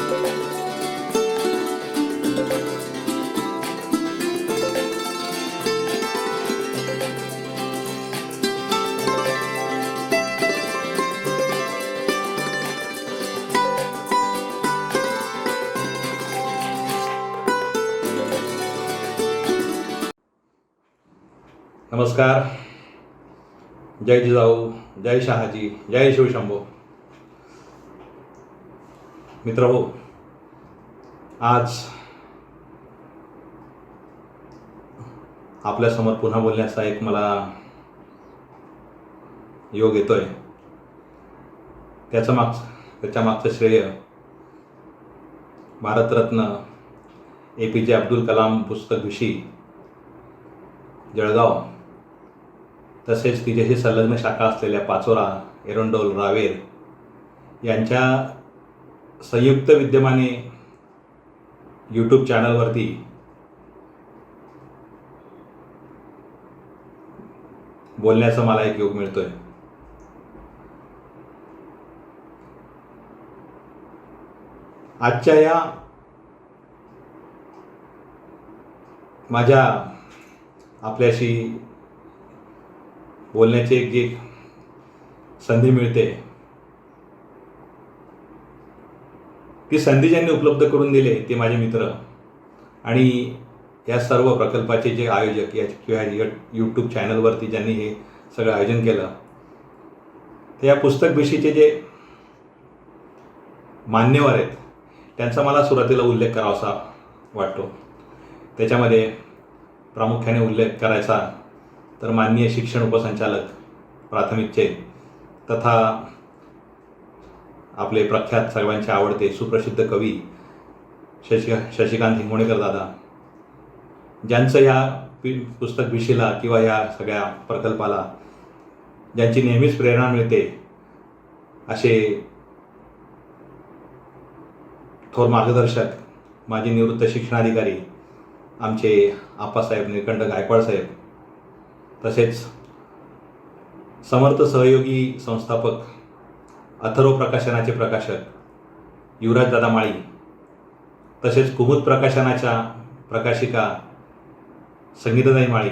नमस्कार. जय जिजाऊ, जय शहाजी, जय शिवशंभो. मित्रहो, आज आपल्यासमोर पुन्हा बोलण्याचा एक मला योग येतोय. त्याच्या मागचं श्रेय भारतरत्न APJ अब्दुल कलाम पुस्तकविषयी जळगाव, तसेच तिच्याशी संलग्न शाखा असलेल्या पाचोरा, एरंडोल, रावेर यांच्या संयुक्त विद्यमाने यूट्यूब चॅनलवरती बोलण्याचा मला एक योग मिळतोय. आजच्या या माझ्या आपल्याशी बोलण्याची एक जी संधी मिळते, ती संधी ज्यांनी उपलब्ध करून दिली ते माझे मित्र आणि या सर्व प्रकल्पाचे जे आयोजक किंवा यूट्यूब चॅनलवरती ज्यांनी हे सगळं आयोजन केलं, ते या पुस्तकविषयीचे जे मान्यवर आहेत त्यांचा मला सुरुवातीला उल्लेख करावासा वाटतो. त्याच्यामध्ये प्रामुख्याने उल्लेख करायचा तर माननीय शिक्षण उपसंचालक प्राथमिकचे तथा आपले प्रख्यात सर्वांचे आवडते सुप्रसिद्ध कवी शशिकांत हिंगोणेकर दादा, ज्यांचं या पुस्तक विषयाला किंवा या सगळ्या प्रकल्पाला ज्यांची नेहमीच प्रेरणा मिळते, असे थोर मार्गदर्शक माजी निवृत्त शिक्षणाधिकारी आमचे आप्पासाहेब निळकंठ गायकवाड साहेब, तसेच समर्थ सहयोगी संस्थापक अथर्व प्रकाशनाचे प्रकाशक युवराजदादा माळी, तसेच कुमुद प्रकाशनाच्या प्रकाशिका संगीताताई माळी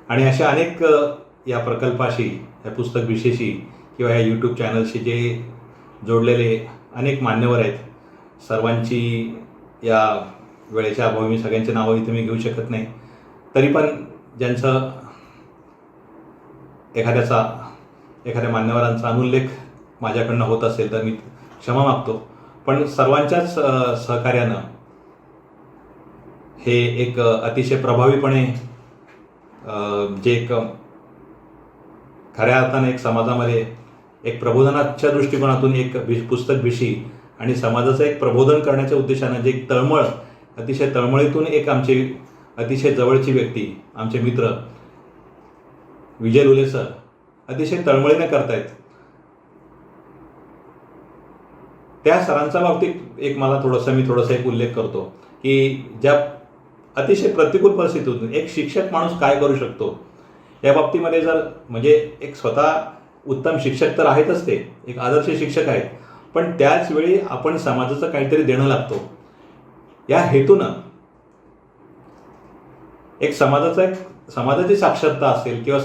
आणि अशा अनेक या प्रकल्पाशी, या पुस्तक विषयाशी किंवा या यूट्यूब चॅनलशी जे जोडलेले अनेक मान्यवर आहेत. सर्वांची या वेळेच्या अभावी मी सगळ्यांची नावं इथे मी घेऊ शकत नाही, तरी पण ज्यांचं एखाद्या मान्यवरांचा अनुल्लेख माझ्याकडनं होत असेल तर मी क्षमा मागतो. पण सर्वांच्याच सहकार्यानं हे एक अतिशय प्रभावीपणे जे एक खऱ्या अर्थाने एक समाजामध्ये एक प्रबोधनाच्या दृष्टिकोनातून एक पुस्तक विषयी आणि समाजाचं एक प्रबोधन करण्याच्या उद्देशानं जे एक अतिशय तळमळीतून एक आमचे अतिशय जवळची व्यक्ती, आमचे मित्र विजय लुले सर अतिशय तळमळीने करतायत. त्या सरांच्या बाबतीत एक मला मी थोडासा एक उल्लेख करतो की ज्या अतिशय प्रतिकूल परिस्थितीतून एक शिक्षक माणूस काय करू शकतो या बाबतीमध्ये जर म्हणजे एक स्वतः उत्तम शिक्षक तर आहेतच, ते एक आदर्श शिक्षक आहेत, पण त्याच वेळी आपण समाजाचं काहीतरी देणं लागतो या हेतूनं एक समाजाची साक्षरता असेल किंवा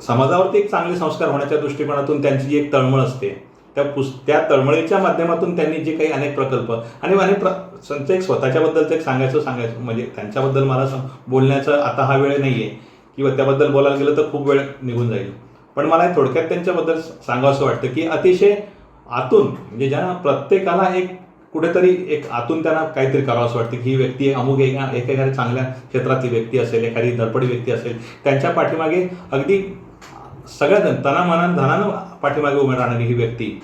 समाजावरती एक चांगले संस्कार होण्याच्या दृष्टिकोनातून त्यांची जी एक तळमळ असते, त्या तळमळीच्या माध्यमातून त्यांनी जे काही अनेक प्रकल्प आणि त्यांचं एक स्वतःच्याबद्दलचं एक सांगायचं म्हणजे त्यांच्याबद्दल मला बोलण्याचा आता हा वेळ नाही आहे किंवा त्याबद्दल बोलायला गेलं तर खूप वेळ निघून जाईल. पण मला थोडक्यात त्यांच्याबद्दल सांगावंसं वाटतं की अतिशय आतून म्हणजे ज्यांना प्रत्येकाला एक कुठेतरी एक आतून त्यांना काहीतरी करावं असं वाटतं की ही व्यक्ती अमुक एखाद्या चांगल्या क्षेत्रातली व्यक्ती असेल, एखादी धडपडी व्यक्ती असेल, त्यांच्या पाठीमागे अगदी सगळ्या तनामनानं धनानं पाठीमागे उभे राहणारी ही व्यक्ती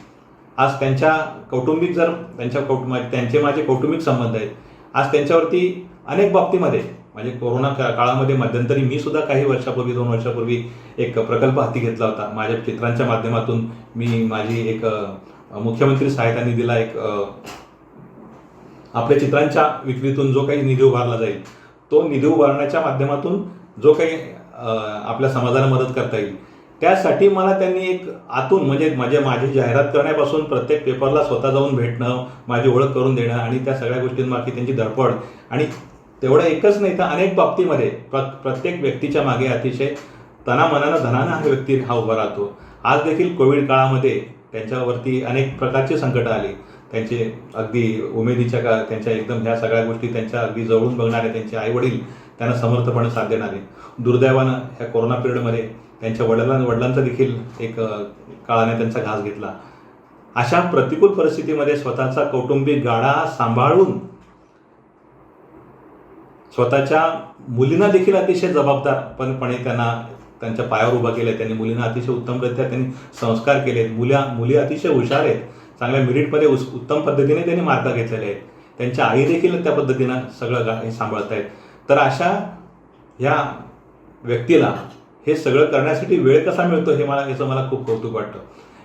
आज त्यांच्या कौटुंबिक त्यांचे माझे कौटुंबिक संबंध आहेत. आज त्यांच्यावरती अनेक बाबतीमध्ये म्हणजे कोरोना काळामध्ये मध्यंतरी मी सुद्धा काही वर्षापूर्वी 2 वर्षापूर्वी एक प्रकल्प हाती घेतला होता. माझ्या चित्रांच्या माध्यमातून मी माझी एक मुख्यमंत्री सहायता निधीला एक आपल्या चित्रांच्या विक्रीतून जो काही निधी उभारला जाईल तो निधी उभारण्याच्या माध्यमातून जो काही आपल्या समाजाला मदत करता येईल त्यासाठी मला त्यांनी एक आतून म्हणजे माझी जाहिरात करण्यापासून प्रत्येक पेपरला स्वतः जाऊन भेटणं, माझी ओळख करून देणं आणि त्या सगळ्या गोष्टींमागे त्यांची धडपड, आणि तेवढं एकच नाही तर अनेक बाबतीमध्ये प्रत्येक व्यक्तीच्या मागे अतिशय तनामनानं धनानं हा व्यक्ती उभा राहतो. आज देखील कोविड काळामध्ये त्यांच्यावरती अनेक प्रकारची संकटं आली. त्यांचे अगदी उमेदीच्या त्यांच्या एकदम ह्या सगळ्या गोष्टी त्यांच्या अगदी जवळून बघणारे त्यांचे आईवडील त्यांना समर्थपणे साथ देणारे. दुर्दैवानं ह्या कोरोना पिरियडमध्ये त्यांच्या वडिलांचा देखील एक काळाने त्यांचा घास घेतला. अशा प्रतिकूल परिस्थितीमध्ये स्वतःचा कौटुंबिक गाडा सांभाळून स्वतःच्या मुलींना देखील अतिशय जबाबदारपणे त्यांच्या पायावर उभा केलं. त्यांनी मुलींना अतिशय उत्तमरित्या त्यांनी संस्कार केलेत. मुली अतिशय हुशार आहेत, चांगल्या मेरिटमध्ये उत्तम पद्धतीने त्यांनी मार्क घेतलेले आहेत. त्यांच्या आई देखील त्या पद्धतीनं सगळं हे सांभाळत आहेत. तर अशा ह्या व्यक्तीला हे सगळं करण्यासाठी वेळ कसा मिळतो याचं मला खूप कौतुक वाटतं,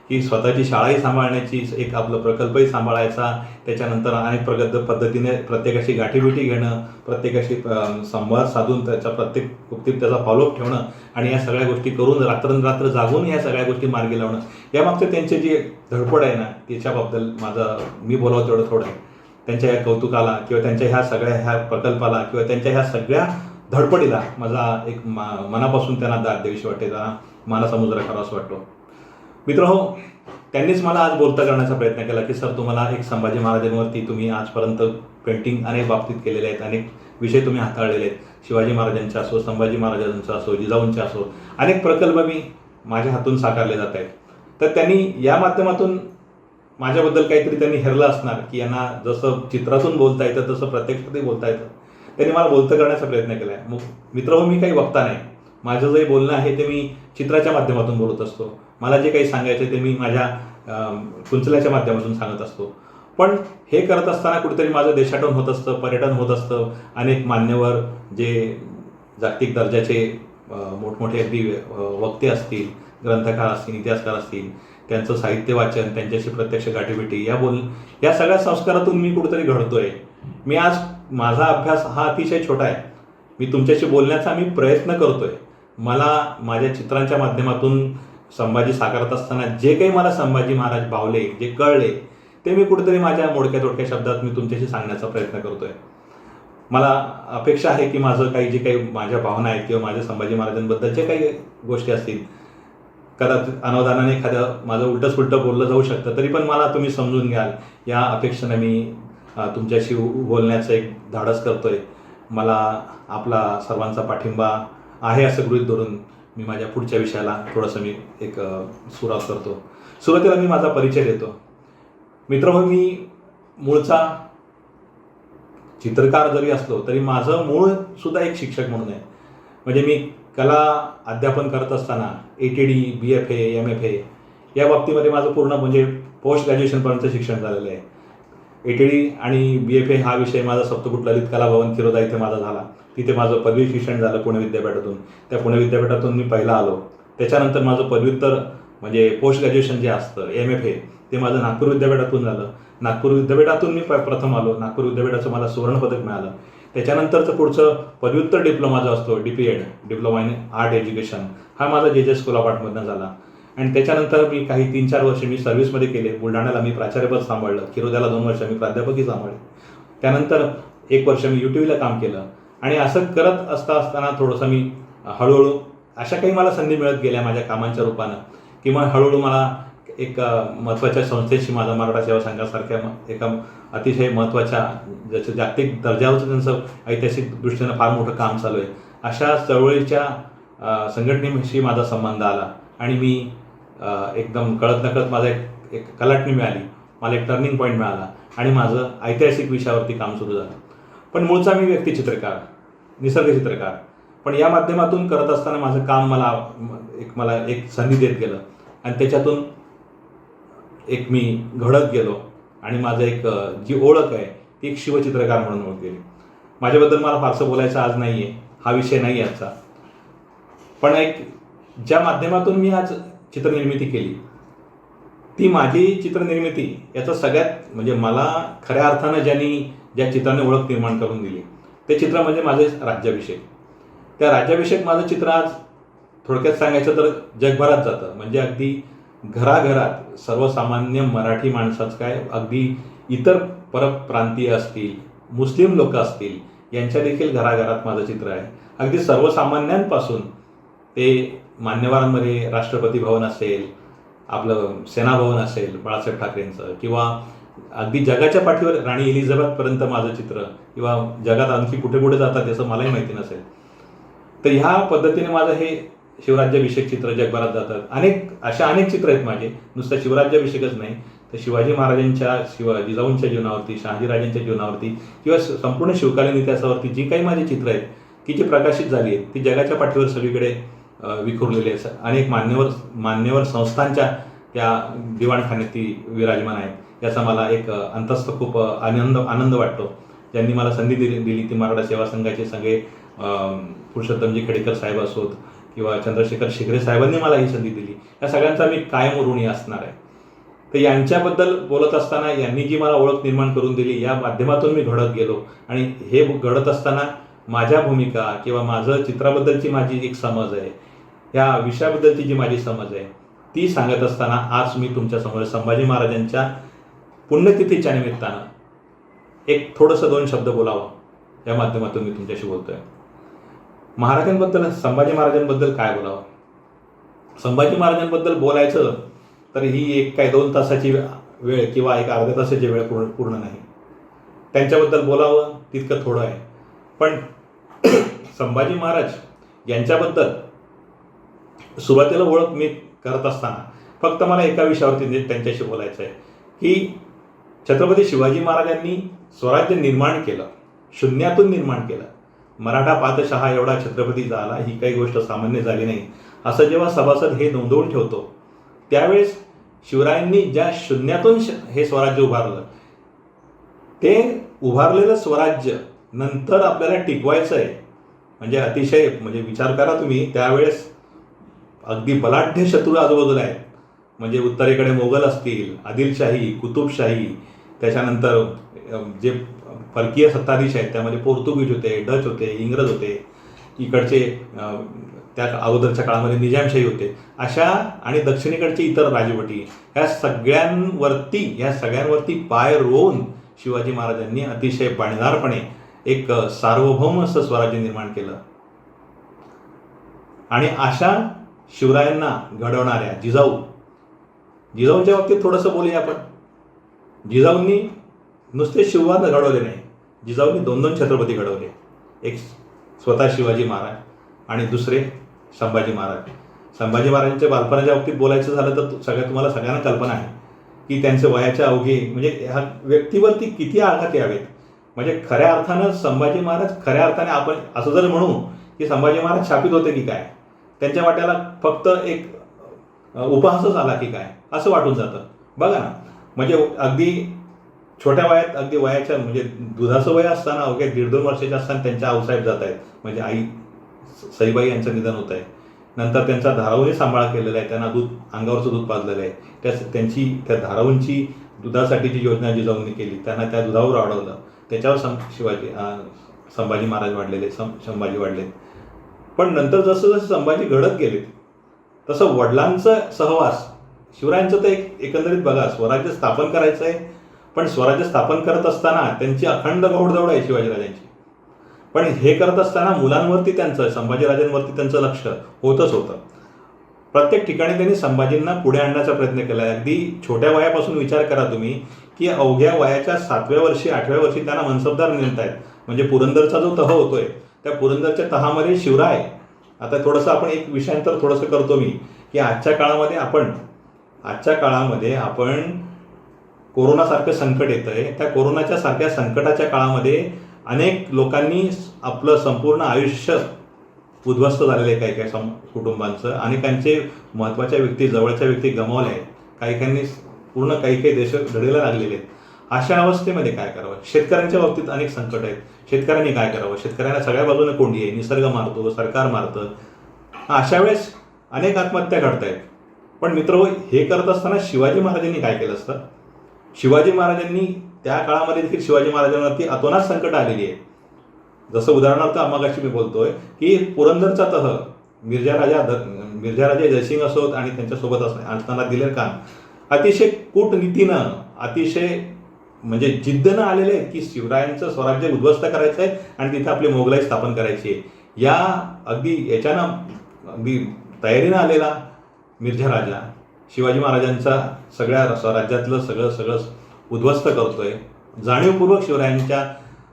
की स्वतःची शाळाही सांभाळण्याची एक आपलं प्रकल्पही सांभाळायचा, त्याच्यानंतर अनेक पद्धतीने प्रत्येकाशी गाठीबिठी घेणं, प्रत्येकाशी संवाद साधून त्याच्या प्रत्येक बाबतीत त्याचा फॉलोअप ठेवणं आणि या सगळ्या गोष्टी करून रात्रंरात्र जागून या सगळ्या गोष्टी मार्गी लावणं, यामागचं त्यांची जी धडपड आहे ना त्याच्याबद्दल मी बोलावं तेवढं थोडं आहे. त्यांच्या या कौतुकाला किंवा त्यांच्या ह्या प्रकल्पाला किंवा त्यांच्या ह्या सगळ्या धडपडीला माझा एक मनापासून त्यांना दाद द्यावीशी वाटते, त्यांना मानाचा मुजरा करावासा वाटतो. मित्रहो, त्यांनीच मला आज बोलता करण्याचा प्रयत्न केला की सर, तुम्हाला एक संभाजी महाराजांवरती तुम्ही आजपर्यंत पेंटिंग अनेक बाबतीत केलेले आहेत, अनेक विषय तुम्ही हाताळलेले आहेत. शिवाजी महाराजांचा असो, संभाजी महाराजांचा असो, जिजाऊंचा असो, अनेक प्रकल्प मी माझ्या हातून साकारले जात आहेत. तर त्यांनी या माध्यमातून माझ्याबद्दल काहीतरी त्यांनी हेरलं असणार की यांना जसं चित्रातून बोलता येतं तसं प्रत्यक्षातही बोलता येतं. त्यांनी मला बोलतं करण्याचा प्रयत्न केला आहे. मग मित्रहो, मी काही वक्ता नाही. माझं जे बोलणं आहे ते मी चित्राच्या माध्यमातून बोलत असतो. मला जे काही सांगायचं ते मी माझ्या कुंचल्याच्या माध्यमातून सांगत असतो. पण हे करत असताना कुठेतरी माझं देशाटन होत असतं, पर्यटन होत असतं. अनेक मान्यवर जे जागतिक दर्जाचे मोठमोठे अगदी वक्ते असतील, ग्रंथकार असतील, इतिहासकार असतील, त्यांचं साहित्य वाचन, त्यांच्याशी प्रत्यक्ष गाठीभेटी या सगळ्या संस्कारातून मी कुठेतरी घडतोय. मी आज माझा अभ्यास हा अतिशय छोटा आहे. मी तुमच्याशी बोलण्याचा मी प्रयत्न करतोय. मला माझ्या चित्रांच्या माध्यमातून संभाजी साकारत असताना जे काही मला संभाजी महाराज भावले, जे कळले, ते मी कुठेतरी माझ्या मोडक्या तोडक्या शब्दात मी तुमच्याशी सांगण्याचा प्रयत्न करतोय. मला अपेक्षा आहे की माझं जे काही माझ्या भावना आहेत किंवा माझ्या संभाजी महाराजांबद्दल जे काही गोष्टी असतील, कदाचित अनावधानाने एखादं माझं उलटं बोललं जाऊ शकतं, तरी पण मला तुम्ही समजून घ्याल या अपेक्षेने मी तुमच्याशी बोलण्याचं एक धाडस करतोय. मला आपला सर्वांचा पाठिंबा आहे असं गृहीत धरून मी माझ्या पुढच्या विषयाला थोडंसं मी एक सुरुवात करतो. सुरुवातीला मी माझा परिचय देतो. मित्रहो, मी मूळचा चित्रकार जरी असलो तरी माझं मूळ सुद्धा एक शिक्षक म्हणून आहे. म्हणजे मी कला अध्यापन करत असताना ATD, BFA, MFA या बाबतीमध्ये माझं पूर्ण म्हणजे पोस्ट ग्रॅज्युएशनपर्यंत शिक्षण झालेलं आहे. ATD आणि BFA हा विषय माझा सप्तपुट ललित कला भवन तिरोदा इथे माझा झाला. तिथे माझं पदवी शिक्षण झालं पुणे विद्यापीठातून. त्या पुणे विद्यापीठातून मी पहिला आलो. त्याच्यानंतर माझं पदव्युत्तर म्हणजे पोस्ट ग्रॅज्युएशन जे असतं MFA ते माझं नागपूर विद्यापीठातून झालं. नागपूर विद्यापीठातून मी प्रथम आलो. नागपूर विद्यापीठाचं मला सुवर्णपदक मिळालं. त्याच्यानंतरचं पुढचं पदव्युत्तर डिप्लोमा जो असतो DPED, diploma in art education, हा माझा JJ स्कूल ऑफ आर्टमधनं झाला. आणि त्याच्यानंतर मी काही 3-4 वर्ष मी सर्व्हिसमध्ये केले. बुलढाण्याला मी प्राचार्यपद सांभाळलं. किरोद्याला 2 वर्ष मी प्राध्यापकही सांभाळले. त्यानंतर 1 वर्ष मी UTVला काम केलं. आणि असं करत असताना थोडंसं मी हळूहळू अशा काही मला संधी मिळत गेल्या माझ्या कामांच्या रूपानं, किंवा हळूहळू मला एक महत्त्वाच्या संस्थेशी माझा मराठा सेवा संघासारख्या एका अतिशय महत्त्वाच्या ज्याचं जागतिक दर्जावरचं त्यांचं ऐतिहासिक दृष्टीनं फार मोठं काम चालू आहे अशा चळवळीच्या संघटनेशी माझा संबंध आला. आणि मी एकदम कळत नकळत माझा एक कलाटणी मिळाली, मला एक टर्निंग पॉईंट मिळाला आणि माझं ऐतिहासिक विषयावरती काम सुरू झालं. पण मूळचा मी व्यक्तिचित्रकार, निसर्ग चित्रकार, पण या माध्यमातून करत असताना माझं काम मला एक संधी देत गेलं आणि त्याच्यातून एक मी घडत गेलो आणि माझं एक जी ओळख आहे ती एक शिवचित्रकार म्हणून ओळख गेली. माझ्याबद्दल मला फारसं बोलायचं आज नाही आहे, हा विषय नाही आहे आजचा. पण एक ज्या माध्यमातून मी आज चित्रनिर्मिती केली ती माझी चित्रनिर्मिती याचा सगळ्यात म्हणजे मला खऱ्या अर्थानं ज्या चित्राने ओळख निर्माण करून दिली ते चित्र म्हणजे माझे राज्याभिषेक. त्या राज्याभिषेक माझं चित्र आज थोडक्यात सांगायचं तर जगभरात जातं. म्हणजे अगदी घराघरात सर्वसामान्य मराठी माणसाचं काय, अगदी इतर परप्रांतीय असतील, मुस्लिम लोक असतील, यांच्या देखील घराघरात माझं चित्र आहे. अगदी सर्वसामान्यांपासून ते मान्यवरांमध्ये राष्ट्रपती भवन असेल, आपलं सेनाभवन असेल बाळासाहेब ठाकरेंचं, किंवा अगदी जगाच्या पाठीवर राणी एलिझाबेथपर्यंत माझं चित्र, किंवा जगात आणखी कुठे कुठे जातात याचं मलाही माहिती नसेल. तर ह्या पद्धतीने माझं हे शिवराज्याभिषेक चित्र जगभरात जातात. अनेक चित्र आहेत माझे. नुसतं शिवराज्याभिषेकच नाही, तर शिवाजी महाराजांच्या, जिजाऊंच्या जीवनावरती, शहाजीराजांच्या जीवनावरती, किंवा संपूर्ण शिवकालीन इतिहासावरती जी काही माझी चित्र आहेत की जी प्रकाशित झाली आहेत, ती जगाच्या पाठीवर सगळीकडे विखुरलेली आहे. अनेक मान्यवर संस्थांच्या त्या दिवाणखान्यात ती विराजमान आहेत. याचा मला एक अंतस्थ खूप आनंद वाटतो. ज्यांनी मला संधी दिली ती मराठा सेवा संघाचे सगळे पुरुषोत्तमजी खडेकर साहेब असोत, किंवा चंद्रशेखर शिगरे साहेबांनी मला ही संधी दिली, या सगळ्यांचा मी कायम ऋणी असणार आहे. तर यांच्याबद्दल बोलत असताना यांनी जी मला ओळख निर्माण करून दिली, या माध्यमातून मी घडत गेलो. आणि हे घडत असताना माझ्या भूमिका किंवा माझं चित्राबद्दलची माझी एक समज आहे, या विषयाबद्दलची जी माझी समज आहे, ती सांगत असताना आज मी तुमच्यासमोर संभाजी महाराजांच्या पुण्यतिथीच्या निमित्तानं एक थोडंसं 2 शब्द बोलावं या माध्यमातून मी तुमच्याशी बोलतोय. संभाजी महाराजांबद्दल काय बोलावं? संभाजी महाराजांबद्दल बोलायचं तर ही एक काय 2 तासाची वेळ किंवा एक अर्ध्या तासाची वेळ पूर्ण नाही. त्यांच्याबद्दल बोलावं तितकं थोडं आहे. पण संभाजी महाराज यांच्याबद्दल सुरुवातीला ओळख मी करत असताना फक्त मला एका विषयावरती त्यांच्याशी बोलायचं आहे की छत्रपती शिवाजी महाराजांनी स्वराज्य निर्माण केलं, शून्यातून निर्माण केलं. मराठा पातशहा एवढा छत्रपती झाला, ही काही गोष्ट सामान्य झाली नाही, असं जेव्हा सभासद हे नोंदवून ठेवतो, त्यावेळेस शिवरायांनी ज्या शून्यातून हे स्वराज्य उभारलं, ते उभारलेलं स्वराज्य नंतर आपल्याला टिकवायचं आहे. म्हणजे अतिशय विचार करा तुम्ही, त्यावेळेस अगदी बलाढ्य शत्रू आजूबाजूला आहेत. म्हणजे उत्तरेकडे मोगल असतील, आदिलशाही, कुतुबशाही, त्याच्यानंतर जे परकीय सत्ताधीश आहेत त्यामध्ये पोर्तुगीज होते, डच होते, इंग्रज होते, इकडचे त्या अगोदरच्या काळामध्ये निजामशाही होते, अशा आणि दक्षिणेकडचे इतर राजवटी, ह्या सगळ्यांवरती पाय रोवून शिवाजी महाराजांनी अतिशय बाणदारपणे एक सार्वभौम असं स्वराज्य निर्माण केलं. आणि अशा शिवरायांना घडवणाऱ्या जिजाऊंच्या बाबतीत थोडंसं बोलूया आपण. जिजाऊंनी नुसते शिववान घडवले नाही, जिजाऊंनी 2 छत्रपती घडवले. एक स्वतः शिवाजी महाराज आणि दुसरे संभाजी महाराज. संभाजी महाराजांच्या बालपणाच्या बाबतीत बोलायचं झालं तर तुम्हाला सगळ्यांना कल्पना आहे की त्यांचे वयाच्या अवघे ह्या व्यक्तीवरती किती आघात यावेत. म्हणजे खऱ्या अर्थानं संभाजी महाराज, खऱ्या अर्थाने आपण असं जर म्हणू की संभाजी महाराज शापित होते की काय, त्यांच्या वाट्याला फक्त एक उपहासच आला की काय, असं वाटून जातं. बघा ना, म्हणजे अगदी छोट्या वयात, अगदी वयाच्या दुधाचं वय असताना, अवघ्या 1.5-2 वर्षाचे असताना त्यांच्या आऊसाहेब जात आहेत. म्हणजे आई सईबाई यांचं निधन होत आहे. नंतर त्यांचा धाराऊने सांभाळ केलेला आहे, त्यांना अंगावरचं दूध पाजलेलं आहे. त्या धाराऊंची दुधासाठीची योजना जिजाऊंनी केली, त्यांना त्या दुधावर वाढवलं, त्याच्यावर संभाजी महाराज वाढलेले, संभाजी वाढले. पण नंतर जसं संभाजी घडत गेले तसं वडिलांचं सहवास, शिवरायांचं तर एकंदरीत बघा, स्वराज्य स्थापन करायचं आहे, पण स्वराज्य स्थापन करत असताना त्यांची अखंड घोडदौड आहे शिवाजीराजांची. पण हे करत असताना मुलांवरती संभाजीराजांवरती त्यांचं लक्ष होतच होतं. प्रत्येक ठिकाणी त्यांनी संभाजींना पुढे आणण्याचा प्रयत्न केला. अगदी छोट्या वयापासून विचार करा तुम्ही की अवघ्या वयाच्या 7व्या वर्षी 8व्या वर्षी त्यांना मनसबदार नेमत आहेत. म्हणजे पुरंदरचा जो तह होतोय, त्या पुरंदरच्या तहामध्ये शिवराय, आता थोडंसं आपण एक विषयांतर थोडंसं करतो मी की आजच्या काळामध्ये आपण कोरोनासारखं संकट येतं आहे. त्या कोरोनाच्या सारख्या संकटाच्या काळामध्ये अनेक लोकांनी आपलं संपूर्ण आयुष्य उद्ध्वस्त झालेलं आहे. काही कुटुंबांचं, अनेकांचे महत्त्वाच्या व्यक्ती, जवळच्या व्यक्ती गमावल्या आहेत. काही काही देश धडीला लागलेले आहेत. अशा अवस्थेमध्ये काय करावं? शेतकऱ्यांच्या बाबतीत अनेक संकट आहेत. शेतकऱ्यांनी काय करावं? शेतकऱ्यांना सगळ्या बाजूने कोंडी आहे, निसर्ग मारतो, सरकार मारतं. अशा वेळेस अनेक आत्महत्या घडत आहेत. पण मित्र, हे करत असताना शिवाजी महाराजांनी काय केलं असतं? शिवाजी महाराजांनी त्या काळामध्ये देखील शिवाजी महाराजांवरती अतोनात संकट आलेली आहे. जसं उदाहरणार्थ मगाशी मी बोलतोय की पुरंदरचा तह, मिर्झाराजे जयसिंग असोत आणि त्यांच्यासोबत असताना दिलेर खान अतिशय कूटनीतीनं, अतिशय म्हणजे जिद्दनं आलेले आहेत की शिवरायांचं स्वराज्य उद्ध्वस्त करायचं आहे आणि तिथं आपली मोगलाई स्थापन करायची आहे. या अगदी याच्यानं अगदी तयारीनं आलेला मिर्झा राजा शिवाजी महाराजांचा सगळ्या स्वराज्यातलं सगळं उद्ध्वस्त करतोय. जाणीवपूर्वक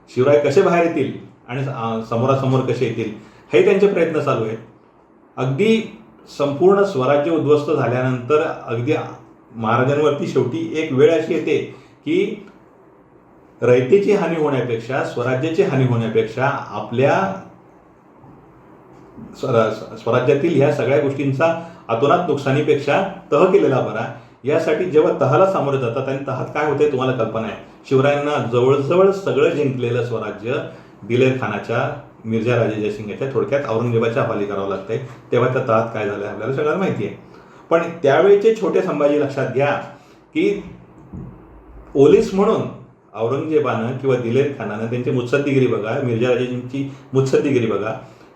शिवराय कसे बाहेर येतील आणि समोरासमोर कसे येतील हे त्यांचे प्रयत्न चालू आहेत. अगदी संपूर्ण स्वराज्य उद्ध्वस्त झाल्यानंतर अगदी महाराजांवरती शेवटी एक वेळ अशी येते की रयतेची हानी होण्यापेक्षा, स्वराज्याची हानी होण्यापेक्षा आपल्या स्वराज्यातील ह्या सगळ्या गोष्टींचा अतोनात नुकसानीपेक्षा तह केलेला बरा. यासाठी जेव्हा तहाला सामोरे जातात आणि तहात काय होते तुम्हाला कल्पना आहे. शिवरायांना जवळजवळ सगळं जिंकलेलं स्वराज्य दिलेर खानाच्या, मिर्झाराजे जयसिंगाच्या, थोडक्यात औरंगजेबाच्या हवाली करावं लागतंय. तेव्हा त्या तहात काय झालं आपल्याला सगळ्यांना माहिती आहे. पण त्यावेळेचे छोटे संभाजी लक्षात घ्या की ओलीस म्हणून औरंगजेबानं किंवा दिलेर खानानं त्यांची मुत्सद्दीगिरी बघा, मिर्झाराजेंची मुत्सद्दीगिरी बघा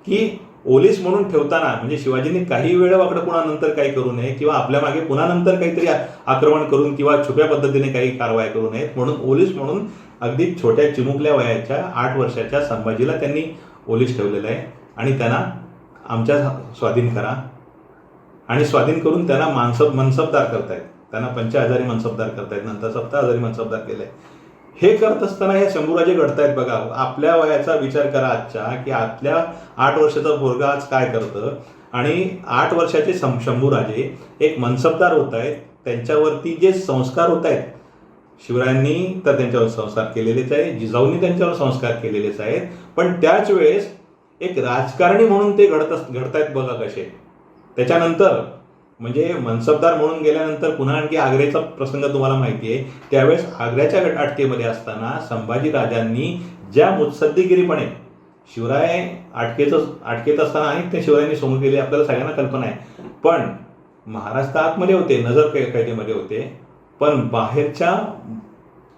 की ओलीस म्हणून ठेवताना म्हणजे शिवाजींनी काही वेळेवाकडं पुन्हा नंतर काही करू नये किंवा आपल्या मागे पुन्हा नंतर काहीतरी आक्रमण करून किंवा छुप्या पद्धतीने काही कारवाया करू नयेत म्हणून ओलीस म्हणून अगदी छोट्या चिमुकल्या वयाच्या 8 वर्षाच्या संभाजीला त्यांनी ओलीस ठेवलेलं आहे आणि त्यांना आमच्या स्वाधीन करा आणि स्वाधीन करून त्यांना मनसबदार करतायत. त्यांना 50,000 मनसबदार करतायत, नंतर 70,000 मनसबदार केलंय. हे करत असताना हे शंभूराजे घडतायत बघा. आपल्या वयाचा विचार करा आजच्या की आपल्या 8 वर्षाचा पोरगा आज काय करतं आणि 8 वर्षाचे शंभूराजे एक मनसबदार होत आहेत. त्यांच्यावरती जे संस्कार होत आहेत, शिवरायांनी तर त्यांच्यावर संस्कार केलेलेच आहे, जिजाऊंनी त्यांच्यावर संस्कार केलेलेच आहेत, पण त्याच वेळेस एक राजकारणी म्हणून ते घडतायत बघा कसे. त्याच्यानंतर म्हणजे मनसबदार म्हणून गेल्यानंतर पुन्हा आणखी आग्र्याचा प्रसंग तुम्हाला माहिती आहे. त्यावेळेस आग्र्याच्या अटकेमध्ये असताना संभाजीराजांनी ज्या मुत्सद्दीगिरीपणे शिवराय अटकेत असताना अनेक ते शिवरायांनी समोर केले आपल्याला सगळ्यांना कल्पना आहे. पण महाराज तर आतमध्ये होते, नजर कैदेमध्ये होते, पण बाहेरच्या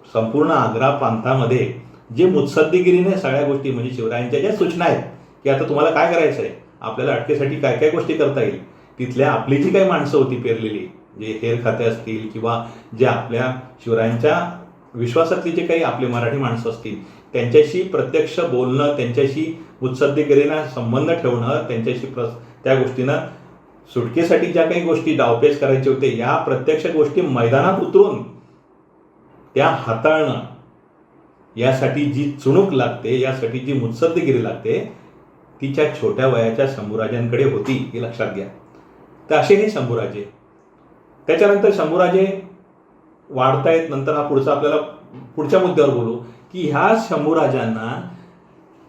संपूर्ण आग्रा प्रांतामध्ये जे मुत्सद्दीगिरीने सगळ्या गोष्टी म्हणजे शिवरायांच्या ज्या सूचना आहेत की आता तुम्हाला काय करायचं आहे, आपल्याला अटकेसाठी काय काय गोष्टी करता येईल, तिथल्या आपली जी काही माणसं होती पेरलेली, जे हेर खाते असतील किंवा जे आपल्या शिवरायांच्या विश्वासातली जे काही आपले मराठी माणसं असतील त्यांच्याशी प्रत्यक्ष बोलणं, त्यांच्याशी मुत्सद्दीगिरीनं संबंध ठेवणं, त्यांच्याशी त्या गोष्टीनं सुटकेसाठी ज्या काही गोष्टी डावपेच करायचे होते या प्रत्यक्ष गोष्टी मैदानात उतरून त्या हाताळणं, यासाठी जी चुणूक लागते, यासाठी जी मुत्सद्दीगिरी लागते तिच्या छोट्या वयाच्या शंभूराजांकडे होती हे लक्षात घ्या. तर असे हे शंभूराजे. त्याच्यानंतर शंभूराजे वाढतायत. नंतर हा आपल्याला पुढच्या मुद्द्यावर बोलू की ह्या शंभूराजांना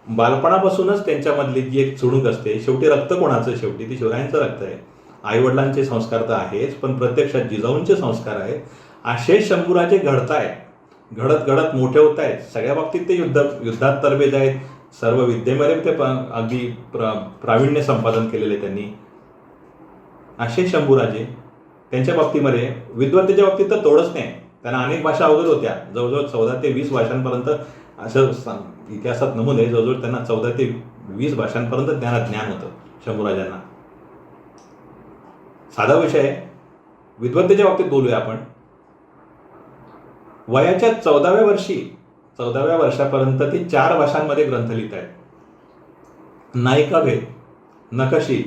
बालपणापासूनच त्यांच्यामधली जी एक चुणूक असते, शेवटी रक्त कोणाचं, शेवटी ती शिवरायांचं रक्त आहे. आईवडिलांचे संस्कार तर आहेच, पण प्रत्यक्षात जिजाऊंचे संस्कार आहेत. असे शंभूराजे घडत मोठे होत आहेत. सगळ्या बाबतीत ते युद्धात तरबेज आहेत. सर्व विद्येमध्ये ते अगदी प्रावीण्य संपादन केलेले त्यांनी. असे शंभूराजे त्यांच्या बाबतीमध्ये विद्वत्तेच्या बाबतीत तर तोडच नाही. त्यांना अनेक भाषा अवगत होत्या. जवळजवळ 14 ते 20 भाषांपर्यंत असं इतिहासात नमूद आहे. जवळजवळ त्यांना 14 ते 20 भाषांपर्यंत ज्ञान होतं शंभूराजांना. साधा विषय आहे. विद्वत्तेच्या बाबतीत बोलूया आपण. वयाच्या 14व्या वर्षापर्यंत ते 4 भाषांमध्ये ग्रंथ लिहित आहेत. नायिकाभेद, नकशी,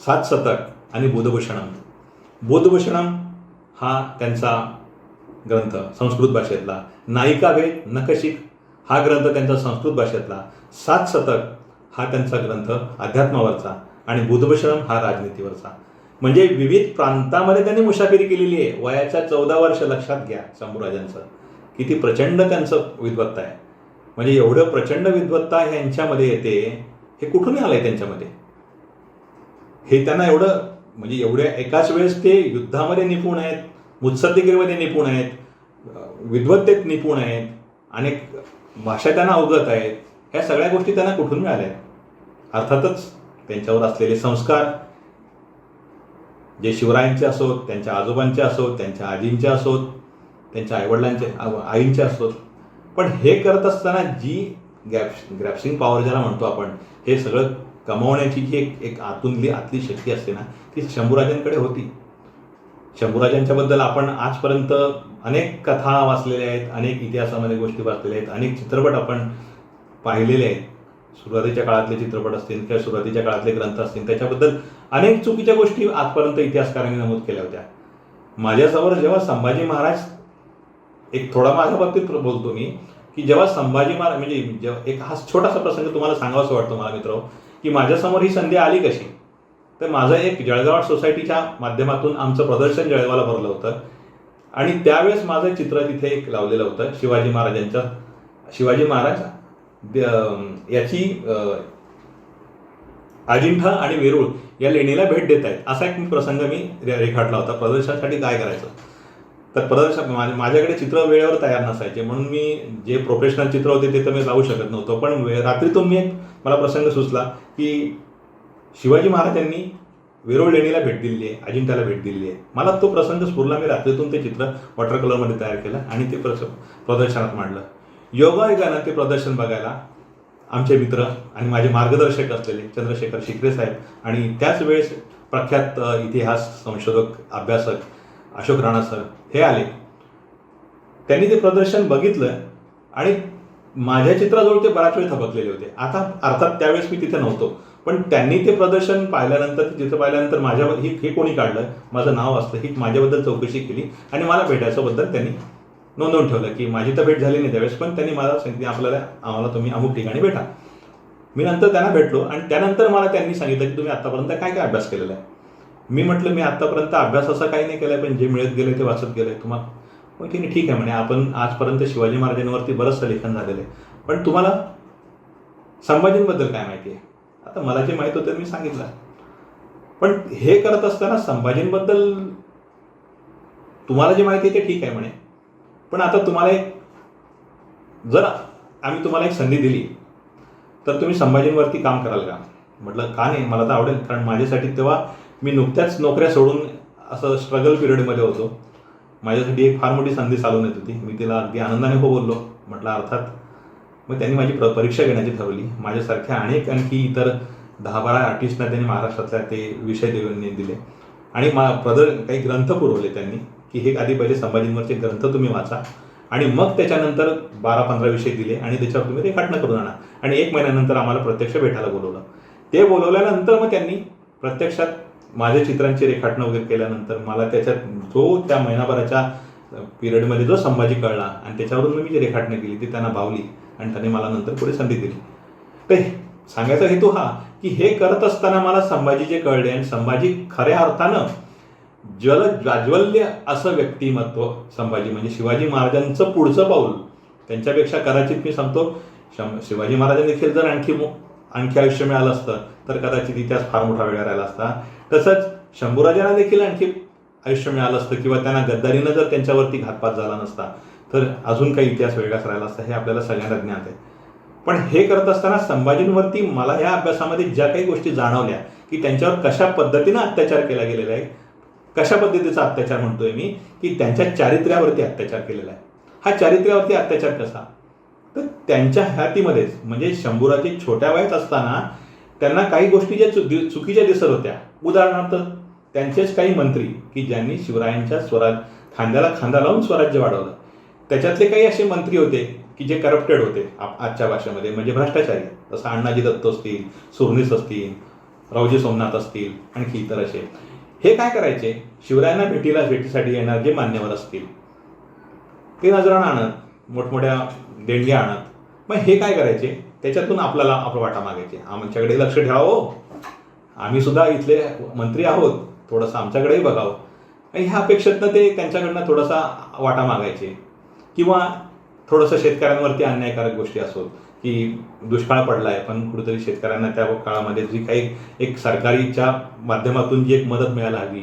7 शतक आणि बुधभूषणम. बुधभूषणम हा त्यांचा ग्रंथ संस्कृत भाषेतला, नायिकाभेद नकशिक हा ग्रंथ त्यांचा संस्कृत भाषेतला, 7 शतक हा त्यांचा ग्रंथ अध्यात्मावरचा आणि बुधभूषणम हा राजनीतीवरचा. म्हणजे विविध प्रांतामध्ये त्यांनी मुसाफिरी केलेली आहे. वयाच्या 14 वर्ष लक्षात घ्या शंभूराजांचं किती प्रचंड त्यांचं विद्वत्ता आहे. म्हणजे एवढं प्रचंड विद्वत्ता यांच्यामध्ये येते, हे कुठून आलंय त्यांच्यामध्ये, हे त्यांना एवढं म्हणजे एवढ्या एकाच वेळेस ते युद्धामध्ये निपुण आहेत, मुत्सद्दीगिरीमध्ये निपुण आहेत, विद्वत्तेत निपुण आहेत, अनेक भाषा त्यांना अवगत आहेत. ह्या सगळ्या गोष्टी त्यांना कुठून मिळाल्या? अर्थातच त्यांच्यावर असलेले संस्कार, जे शिवरायांचे असोत, त्यांच्या आजोबांचे असोत, त्यांच्या आजींचे असोत, त्यांच्या आईंचे असोत. पण हे करत असताना जी ग्रॅस्पिंग पॉवर ज्याला म्हणतो आपण, हे सगळं कमवण्याची जी एक आतली शक्ती असते ना, ती शंभूराजांकडे होती. शंभूराजांच्याबद्दल आपण आजपर्यंत अनेक कथा वाचलेल्या आहेत, अनेक इतिहासामध्ये गोष्टी वाचलेल्या आहेत, अनेक चित्रपट आपण पाहिलेले आहेत. सुरुवातीच्या काळातले चित्रपट असतील किंवा सुरुवातीच्या काळातले ग्रंथ असतील, त्याच्याबद्दल अनेक चुकीच्या गोष्टी आजपर्यंत इतिहासकारांनी नमूद केल्या होत्या. माझ्यासमोर जेव्हा संभाजी महाराज, एक थोडा माझ्या बाबतीत बोलतो मी, की जेव्हा संभाजी महाराज म्हणजे जेव्हा एक हा छोटासा प्रसंग तुम्हाला सांगावासा वाटतो मला मित्र, की माझ्यासमोर ही संधी आली कशी. तर माझं एक जळगाव सोसायटीच्या माध्यमातून आमचं प्रदर्शन जळगावला भरलं होतं आणि त्यावेळेस माझं चित्र तिथे एक लावलेलं होतं. शिवाजी महाराज याची अजिंठा आणि वेरूळ या लेणीला भेट देत आहेत असा एक प्रसंग मी रेखाटला होता. प्रदर्शनासाठी काय करायचं, तर प्रदर्शन माझ्याकडे चित्र वेळेवर तयार नसायचे, म्हणून मी जे प्रोफेशनल चित्र होते ते तर मी लावू शकत नव्हतो. पण रात्रीतून मला प्रसंग सुचला की शिवाजी महाराजांनी वेरूळ लेणीला भेट दिलेली आहे, अजिंठ्याला भेट दिलेली आहे. मला तो प्रसंग स्फुरला. मी रात्रीतून ते चित्र वॉटर कलरमध्ये तयार केलं आणि ते प्रदर्शनात मांडलं. योगायोगानं ते प्रदर्शन बघायला आमचे मित्र आणि माझे मार्गदर्शक असलेले चंद्रशेखर शिकरे साहेब आणि त्याच वेळेस प्रख्यात इतिहास संशोधक अभ्यासक अशोक राणा सर हे आले. त्यांनी ते प्रदर्शन बघितलं आणि माझ्या चित्राजवळ ते बराच वेळ थबकलेले होते. आता अर्थात त्यावेळेस मी तिथे नव्हतो, पण त्यांनी ते प्रदर्शन पाहिल्यानंतर, चित्र पाहिल्यानंतर हे कोणी काढलं, माझं नाव असलं, ही माझ्याबद्दल चौकशी केली आणि मला भेटायच्याबद्दल त्यांनी नोंदवून ठेवलं. की माझी तर भेट झाली नाही त्यावेळेस, पण त्यांनी मला सांगितलं आम्हाला तुम्ही अमुक ठिकाणी भेटा. मी नंतर त्यांना भेटलो आणि त्यानंतर मला त्यांनी सांगितलं की तुम्ही आत्तापर्यंत काय काय अभ्यास केलेला आहे. मी म्हटलं मी आत्तापर्यंत अभ्यास असा काही नाही केला आहे, पण जे मिळत गेले ते वाचत गेले तुम्हाला. पण की ठीक आहे म्हणे, आपण आजपर्यंत शिवाजी महाराजांवरती बरंचसं लेखन झालेलं आहे, पण तुम्हाला संभाजींबद्दल काय माहिती आहे. आता मला जे माहीत होतं मी सांगितलं. पण हे करत असताना संभाजींबद्दल तुम्हाला जे माहिती आहे ते ठीक आहे म्हणे, पण आता जर आम्ही तुम्हाला एक संधी दिली तर तुम्ही संभाजींवरती काम कराल का. म्हटलं का नाही, मला तर आवडेल. कारण माझ्यासाठी तेव्हा मी नुकत्याच नोकऱ्या सोडून असं स्ट्रगल पिरियडमध्ये होतो. माझ्यासाठी एक फार मोठी संधी चालून येत होती. मी तिला अगदी आनंदाने हो बोललो. म्हटलं अर्थात. मग त्यांनी माझी परीक्षा घेण्याची ठरवली. माझ्यासारख्या आणखी इतर 10-12 आर्टिस्टना त्यांनी महाराष्ट्रातल्या ते विषय दिले आणि काही ग्रंथ पुरवले त्यांनी की हे आधी पहिले संभाजींवरचे ग्रंथ तुम्ही वाचा आणि मग त्याच्यानंतर 12-15 विषय दिले आणि त्याच्यावर तुम्ही रेखाटनं करून आणा. आणि 1 महिन्यानंतर आम्हाला प्रत्यक्ष भेटायला बोलवलं. ते बोलवल्यानंतर मग त्यांनी प्रत्यक्षात माझ्या चित्रांची रेखाटनं वगैरे केल्यानंतर मला त्याच्यात त्या महिनाभराच्या पिरियडमध्ये जो संभाजी कळला आणि त्याच्यावरून मी जी रेखाटनं केली ती त्यांना भावली आणि त्याने मला नंतर पुढे संधी दिली. तर सांगायचा हेतू हा की हे करत असताना मला संभाजी जे कळले आणि संभाजी खऱ्या अर्थानं जाज्वल्य असं व्यक्तिमत्व संभाजी म्हणजे शिवाजी महाराजांचं पुढचं पाऊल. त्यांच्यापेक्षा कदाचित मी सांगतो शिवाजी महाराजांनी देखील जर आणखी आयुष्य मिळालं असतं तर कदाचित इतिहास फार मोठा वेळ राहिला असता. तसंच शंभूराजांना देखील आणखी आयुष्य मिळालं असतं किंवा त्यांना गद्दारीनं जर त्यांच्यावरती घातपात झाला नसता तर अजून काही इतिहास वेगळाच राहिला असता. हे आपल्याला सगळ्यांना ज्ञात आहे. पण हे करत असताना संभाजींवरती मला या अभ्यासामध्ये ज्या काही गोष्टी जाणवल्या की त्यांच्यावर कशा पद्धतीनं अत्याचार केला गेलेला आहे, कशा पद्धतीचा अत्याचार म्हणतोय मी की त्यांच्या चारित्र्यावरती अत्याचार केलेला आहे. हा चारित्र्यावरती अत्याचार कसा, तर त्यांच्या हातीमध्येच म्हणजे शंभूराजे छोट्या वयात असताना त्यांना काही गोष्टी ज्या चुकीच्या दिसत होत्या. उदाहरणार्थ त्यांचेच काही मंत्री की ज्यांनी शिवरायांच्या खांद्याला खांदा लावून स्वराज्य वाढवलं, त्याच्यातले काही असे मंत्री होते की जे करप्टेड होते आजच्या भाषेमध्ये म्हणजे भ्रष्टाचारी. जसं अण्णाजी दत्त असतील, सुरनीस असतील, रावजी सोमनाथ असतील, आणखी इतर असे. हे काय करायचे, शिवरायांना भेटीसाठी येणार जे मान्यवर असतील ते नजराणं आणत, मोठमोठ्या देणग्या आणत. मग हे काय करायचे, त्याच्यातून आपला वाटा मागायचे. आमच्याकडे लक्ष ठेवावं, आम्ही सुद्धा इथले मंत्री आहोत, थोडंसं आमच्याकडेही बघावं. आणि ह्या अपेक्षेतनं ते त्यांच्याकडनं थोडासा वाटा मागायचे. किंवा थोडंसं शेतकऱ्यांवरती अन्यायकारक गोष्टी असोत की दुष्काळ पडला आहे पण कुठेतरी शेतकऱ्यांना त्या काळामध्ये जी काही एक सरकारीच्या माध्यमातून जी एक मदत मिळायला हवी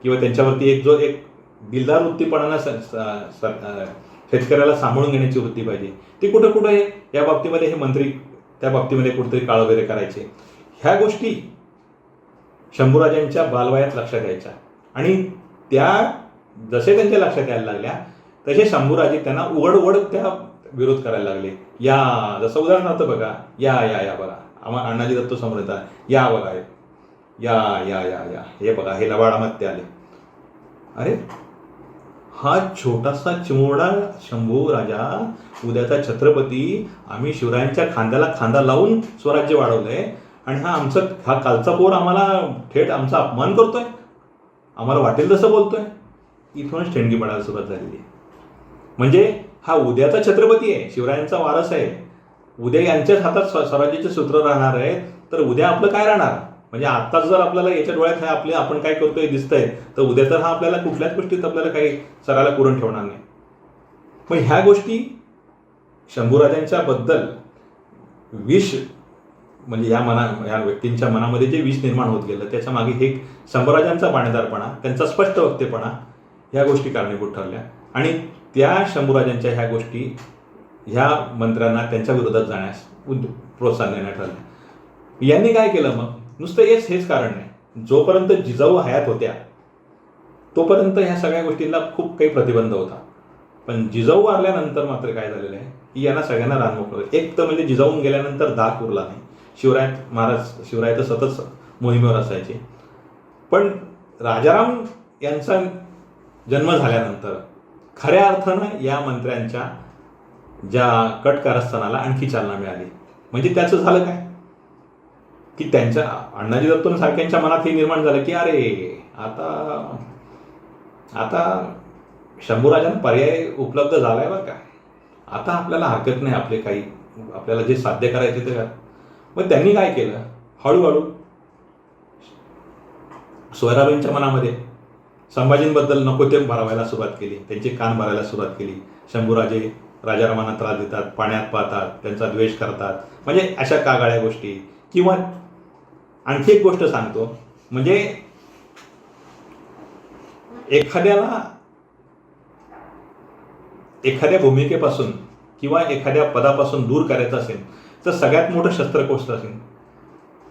किंवा त्यांच्यावरती एक दिलदार वृत्तीपणानं शेतकऱ्याला सांभाळून घेण्याची वृत्ती पाहिजे, ती कुठे या बाबतीमध्ये हे मंत्री त्या बाबतीमध्ये कुठेतरी काळ वगैरे करायचे. ह्या गोष्टी शंभूराजांच्या बालवयात लक्षात यायच्या आणि त्या जसे त्यांच्या लक्षात यायला लागल्या तसे शंभूराजे त्यांना उघड त्या विरोध करायला लागले. या जसं उदाहरणार्थ बघा, या बघा अण्णाजी दत्तो समोर येतात, या बघा, या या या या हे बघा, हे लबाड अमात्य आले. अरे हा छोटासा चिमुरडा शंभू राजा, उद्याचा छत्रपती, आम्ही शिवरायांच्या खांद्याला खांदा लावून स्वराज्य वाढवलंय, आणि हा कालचा पोर आम्हाला थेट आमचा अपमान करतोय, आम्हाला वाटेल तसं बोलतोय. इथूनच ठेणगी पडायला सुरुवात झालेली आहे. म्हणजे हा उद्याचा छत्रपती आहे, शिवरायांचा वारस आहे, उद्या यांच्याच हातात स्वराज्याचे सूत्र राहणार आहे, तर उद्या आपलं काय राहणार? म्हणजे आत्ताच जर आपल्याला याच्या डोळ्यात आपण काय करतोय दिसतंय, तर उद्या तर हा आपल्याला कुठल्याच गोष्टीत आपल्याला काही सरायला पुरण ठेवणार नाही. पण ह्या गोष्टी शंभूराजांच्या बद्दल विष, म्हणजे या व्यक्तींच्या मनामध्ये जे विष निर्माण होत गेलं, त्याच्या मागे हे शंभूराजांचा बाणेदारपणा, त्यांचा स्पष्ट वक्तेपणा, ह्या गोष्टी कारणीभूत ठरल्या. आणि त्या शंभूराजांच्या ह्या गोष्टी ह्या मंत्र्यांना त्यांच्या विरोधात जाण्यास प्रोत्साहन देण्यात आलं. यांनी काय केलं मग? नुसतं हेच कारण नाही, जोपर्यंत जिजाऊ हयात होत्या तोपर्यंत ह्या सगळ्या गोष्टींना खूप काही प्रतिबंध होता. पण जिजाऊ वारल्यानंतर मात्र काय झालेलं आहे की यांना सगळ्यांना रान मोकळं. एक तर म्हणजे जिजाऊन गेल्यानंतर दाग उरला नाही. शिवराय तर सतत मोहिमेवर असायचे. पण राजाराम यांचा जन्म झाल्यानंतर खऱ्या अर्थानं या मंत्र्यांच्या ज्या कट कारस्थानाला आणखी चालना मिळाली. म्हणजे त्याचं झालं काय की त्यांच्या अण्णाजी दत्तो सारख्यांच्या मनात हे निर्माण झालं की अरे आता शंभूराजांना पर्याय उपलब्ध झालाय बरं का, आता आपल्याला हरकत नाही आपल्याला जे साध्य करायचे ते. मग त्यांनी काय केलं, हळूहळू सोयराबाईंच्या मनामध्ये संभाजींबद्दल नको ते भरवायला सुरुवात केली, त्यांचे कान भरायला सुरुवात केली. शंभूराजे राजारामांना त्रास देतात, पाण्यात पाहतात, त्यांचा द्वेष करतात, म्हणजे अशा कागाळ्या गोष्टी. किंवा आणखी एक गोष्ट सांगतो, म्हणजे एखाद्या भूमिकेपासून किंवा एखाद्या पदापासून दूर करायचं असेल तर सगळ्यात मोठं शस्त्र कोणतं असेल?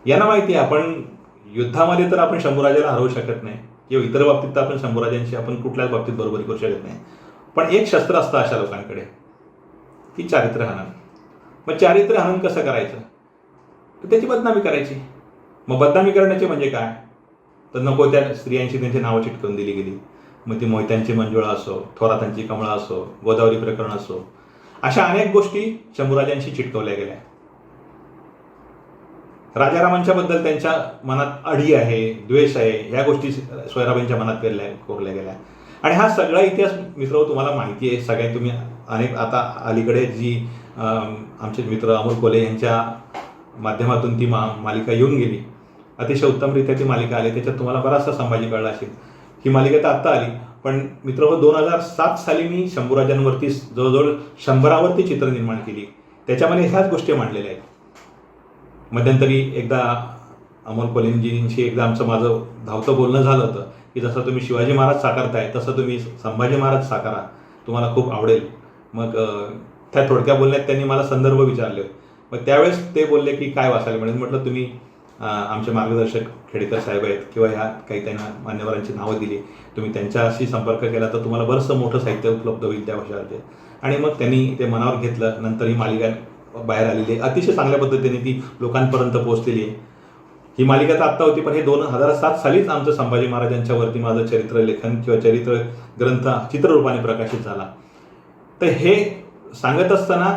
यांना माहिती आहे, आपण युद्धामध्ये तर आपण शंभूराजाला हरवू शकत नाही, किंवा इतर बाबतीत तर आपण शंभूराजांशी आपण कुठल्याच बाबतीत बरोबरी करू शकत नाही. पण एक शस्त्र असतं अशा लोकांकडे, की चारित्र्यहनन. मग चारित्र्यहनन कसं करायचं? तर त्याची बदनामी करायची. मग बदनामी करण्याचे म्हणजे काय? तर नको त्या स्त्रियांशी त्यांची नावं चिटकवून दिली गेली. मग ती मोहित्यांची मंजुळा असो, थोरातांची कमळा असो, गोदावरी प्रकरण असो, अशा अनेक गोष्टी शंभूराजांशी चिटकवल्या गेल्या. राजारामांच्या बद्दल त्यांच्या मनात अढी आहे, द्वेष आहे, ह्या गोष्टी सोयराबाईंच्या मनात कोरल्या गेल्या. आणि हा सगळा इतिहास मित्र तुम्हाला माहिती आहे. सगळे तुम्ही आता अलीकडे जी आमचे मित्र अमोल कोले यांच्या माध्यमातून ती मालिका येऊन गेली, अतिशय उत्तमरित्या ती मालिका आली. त्याच्यात तुम्हाला बराचसा संभाजी कळला असेल. ही मालिका तर आत्ता आली, पण मित्र 2007 साली मी शंभूराजांवरती जवळजवळ 100वरती चित्र निर्माण केली. त्याच्यामध्ये ह्याच गोष्टी मांडलेल्या आहेत. मध्यंतरी एकदा अमोल कोलेंजींशी माझं धावतं बोलणं झालं होतं की जसं तुम्ही शिवाजी महाराज साकारताय तसं तुम्ही संभाजी महाराज साकारा, तुम्हाला खूप आवडेल. मग त्या थोडक्या बोलण्यात त्यांनी मला संदर्भ विचारले. मग त्यावेळेस ते बोलले की काय वाचायला मिळेल. म्हटलं तुम्ही आमचे मार्गदर्शक खेडेकर साहेब आहेत, किंवा ह्या काही त्यांना मान्यवरांची नावं दिली, तुम्ही त्यांच्याशी संपर्क केला तर तुम्हाला बरंचसं मोठं साहित्य उपलब्ध होईल त्या विषयावरती. आणि मग त्यांनी ते मनावर घेतलं. नंतर ही मालिका बाहेर आलेली आहे, अतिशय चांगल्या पद्धतीने ती लोकांपर्यंत पोहोचलेली आहे. ही मालिका तर आत्ता होती, पण हे 2007 सालीच आमचं संभाजी महाराजांच्यावरती माझं चरित्रलेखन किंवा चरित्र ग्रंथ चित्ररूपाने प्रकाशित झाला. तर हे सांगत असताना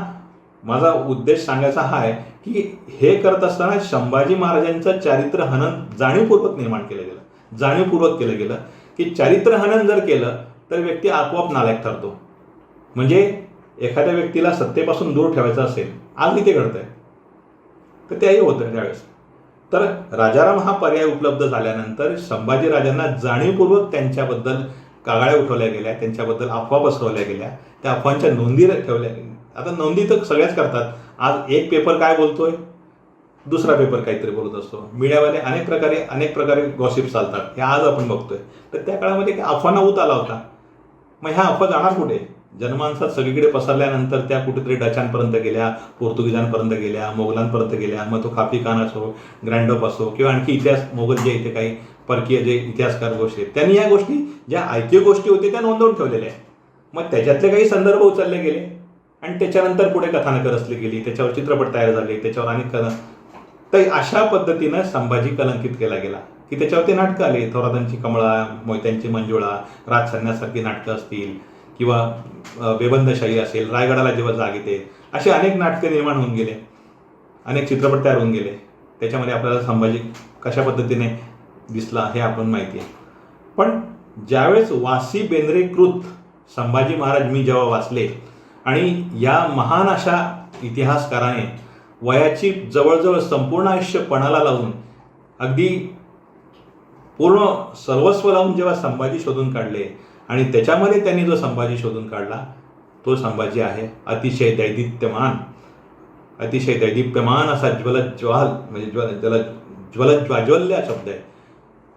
माझा उद्देश सांगायचा हा आहे की हे करत असताना संभाजी महाराजांचं चारित्र्यहनन जाणीवपूर्वक निर्माण केलं गेलं, जाणीवपूर्वक केलं गेलं. की चारित्र्यहनन जर केलं तर व्यक्ती आपोआप नालायक ठरतो. म्हणजे एखाद्या व्यक्तीला सत्तेपासून दूर ठेवायचं असेल, आज इथे घडतंय, तर त्याही होतं त्यावेळेस. तर राजाराम हा पर्याय उपलब्ध झाल्यानंतर संभाजी राजांना जाणीवपूर्वक त्यांच्याबद्दल कागाळ्या उठवल्या गेल्या, त्यांच्याबद्दल अफवा पसरवल्या गेल्या, त्या अफवांच्या नोंदी ठेवल्या गेल्या. आता नोंदी तर सगळ्याच करतात. आज एक पेपर काय बोलतोय, दुसरा पेपर काहीतरी बोलत असतो. मीडियावाले अनेक प्रकारे गॉसिप चालतात, हे आज आपण बघतोय. तर त्या काळामध्ये अफवांना ऊत आला होता. मग ह्या अफवा जाणार कुठे? जनमानसात सगळीकडे पसरल्यानंतर त्या कुठेतरी डचांपर्यंत गेल्या, पोर्तुगीजांपर्यंत गेल्या, मोगलांपर्यंत गेल्या. मग तो काफी खान असो, ग्रँडोप असो, किंवा आणखी इतिहास मोगल जे इथे काही परकीय जे इतिहासकार गोष्टी आहेत, त्यांनी या गोष्टी ज्या ऐक्य गोष्टी होत्या त्या नोंदवून ठेवलेल्या आहेत. मग त्याच्यातले काही संदर्भ उचलले गेले आणि त्याच्यानंतर पुढे कथानकं रचली गेली, त्याच्यावर चित्रपट तयार झाले, त्याच्यावर अनेक तर अशा पद्धतीनं संभाजी कलंकित केला गेला की त्याच्यावरती नाटकं आली. थोरातांची कमळा, मोहित्यांची मंजुळा, राजसन्यासारखी नाटकं असतील किंवा बेबंदशाही असेल, रायगडाला जेव्हा जाग येते, असे अनेक नाटकं निर्माण होऊन गेले, अनेक चित्रपट तयार होऊन गेले. त्याच्यामध्ये आपल्याला संभाजी कशा पद्धतीने दिसला हे आपण माहिती आहे. पण ज्यावेळेस वासी बेंद्रे कृत संभाजी महाराज मी जेव्हा वाचले आणि या महान अशा इतिहासकाराने वयाची जवळजवळ संपूर्ण आयुष्य पणाला लावून अगदी पूर्ण सर्वस्व लावून जेव्हा संभाजी शोधून काढले आणि त्याच्यामध्ये त्यांनी जो संभाजी शोधून काढला तो संभाजी आहे अतिशय दैदिप्यमान असा ज्वलज्वाल म्हणजे ज्याला ज्वलज्वाज्वल्य शब्द आहे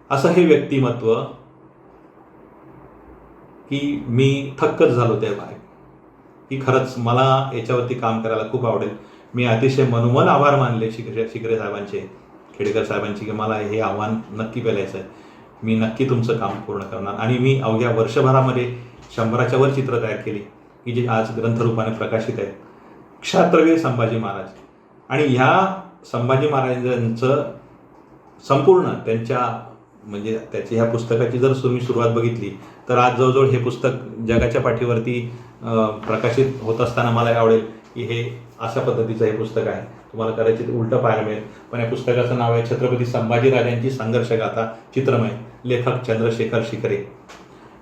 असं हे व्यक्तिमत्व की मी थक्कच झालो त्या बाहेर की खरंच मला याच्यावरती काम करायला खूप आवडेल. मी अतिशय मनोमन आभार मानले शिकरे साहेबांचे, खेडेकर साहेबांचे की मला हे आव्हान नक्की पेलायचं आहे. मी नक्की तुमचं काम पूर्ण करणार आणि मी अवघ्या वर्षभरामध्ये 100च्या वर चित्र तयार केली की जे आज ग्रंथरूपाने प्रकाशित आहेत. क्षात्रवीर संभाजी महाराज आणि ह्या संभाजी महाराजांचं संपूर्ण त्यांच्या म्हणजे त्याची ह्या पुस्तकाची जर तुम्ही सुरुवात बघितली तर आज जवळजवळ हे पुस्तक जगाच्या पाठीवरती प्रकाशित होत असताना मला आवडेल की हे अशा पद्धतीचं हे पुस्तक आहे. तुम्हाला कदाचित उलटं पाहायला मिळेल पण या पुस्तकाचं नाव आहे छत्रपती संभाजीराजांची संघर्षगाथा चित्रमय, लेखक चंद्रशेखर शिकरे.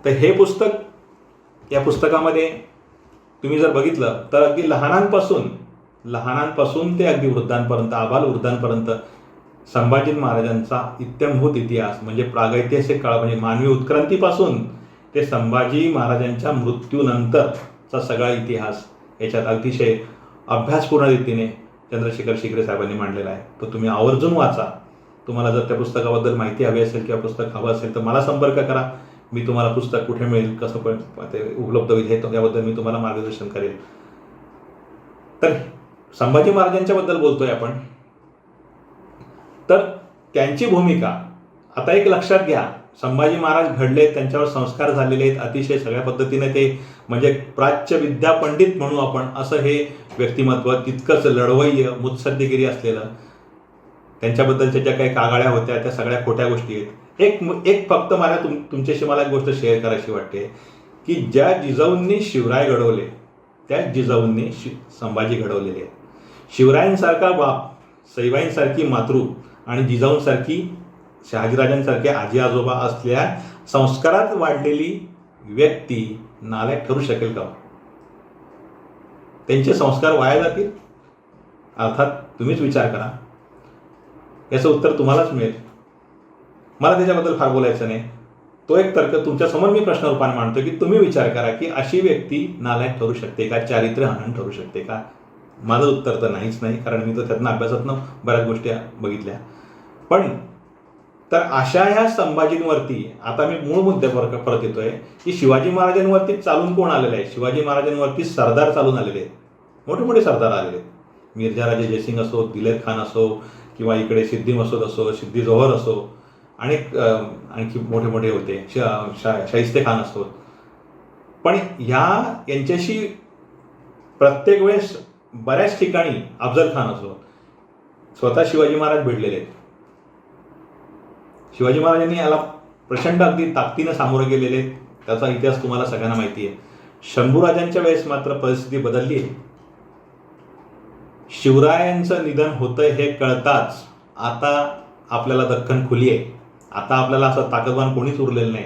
तर हे पुस्तक या पुस्तकामध्ये तुम्ही जर बघितलं तर अगदी लहानांपासून ते अगदी वृद्धांपर्यंत, आबाल वृद्धांपर्यंत संभाजी महाराजांचा इत्थंभूत इतिहास म्हणजे प्रागैतिहासिक काळ म्हणजे मानवी उत्क्रांतीपासून ते संभाजी महाराजांच्या मृत्यूनंतरचा सगळा इतिहास याच्यात अतिशय अभ्यासपूर्ण रीतीने चंद्रशेखर शिकरे साहेबांनी मांडलेला आहे. तो तुम्ही आवर्जून वाचा. तुम्हाला जर त्या पुस्तकाबद्दल माहिती हवी असेल किंवा पुस्तक हवं असेल तर मला संपर्क करा. मी तुम्हाला पुस्तक कुठे मिळेल, कसं पण ते उपलब्ध होईल हे याबद्दल मी तुम्हाला मार्गदर्शन करेल. तर संभाजी महाराजांच्याबद्दल बोलतोय आपण. तर त्यांची भूमिका आता एक लक्षात घ्या. संभाजी महाराज घडले, त्यांच्यावर संस्कार झालेले आहेत अतिशय सगळ्या पद्धतीने. ते म्हणजे प्राच्य विद्या पंडित म्हणू आपण असं हे व्यक्तिमत्व, तितकंच लढवय्य, मुत्सद्देगिरी असलेलं. त्यांच्याबद्दलच्या ज्या काही कागाळ्या होत्या त्या सगळ्या खोट्या गोष्टी आहेत. एक फक्त मला तुमच्याशी मला एक गोष्ट शेअर करायची वाटते की ज्या जिजाऊंनी शिवराय घडवले त्या जिजाऊंनी संभाजी घडवलेले आहेत. शिवरायांसारखा बाप, सईबाईंसारखी मातृ आणि जिजाऊंसारखी शहाजीराजांसारखे आजी आजोबा असलेल्या संस्कारात वाढलेली व्यक्ती नालायक ठरू शकेल का? त्यांचे संस्कार वाया जातील? अर्थात तुम्हीच विचार करा. याचं उत्तर तुम्हालाच मिळेल. मला त्याच्याबद्दल फार बोलायचं नाही. तो एक तर्क तुमच्यासमोर मी प्रश्न रूपाने मांडतो की तुम्ही विचार करा की अशी व्यक्ती नालायक ठरू शकते का, चारित्र्यहनन ठरू शकते का? माझं उत्तर तर नाहीच नाही, कारण मी तर त्यातनं अभ्यासातनं बऱ्याच गोष्टी बघितल्या. पण तर अशा ह्या संभाजींवरती आता मी मूळ मुद्द्यावर परत येतोय की शिवाजी महाराजांवरती चालून कोण आलेलं आहे? शिवाजी महाराजांवरती सरदार चालून आलेले आहेत, मोठे मोठे सरदार आलेले आहेत. मिर्झाराजे जयसिंग असो, दिलेर खान असो किंवा इकडे सिद्दी मसूद असो, सिद्दी जोहर असो, आणखी मोठे मोठे होते, शाहिस्ते खान असो. पण यांच्याशी प्रत्येक वेळेस बऱ्याच ठिकाणी अफजल खान असो, स्वतः शिवाजी महाराज भिडलेले आहेत. शिवाजी महाराजांनी याला प्रचंड अगदी ताकदीनं सामोरं गेलेले. त्याचा इतिहास तुम्हाला सगळ्यांना माहिती आहे. शंभूराजांच्या वेळेस मात्र परिस्थिती बदलली आहे. शिवरायांचं निधन होतंय हे कळताच आता आपल्याला दख्खन खुली आहे. आता आपल्याला असं ताकदवान कोणीच उरलेलं नाही.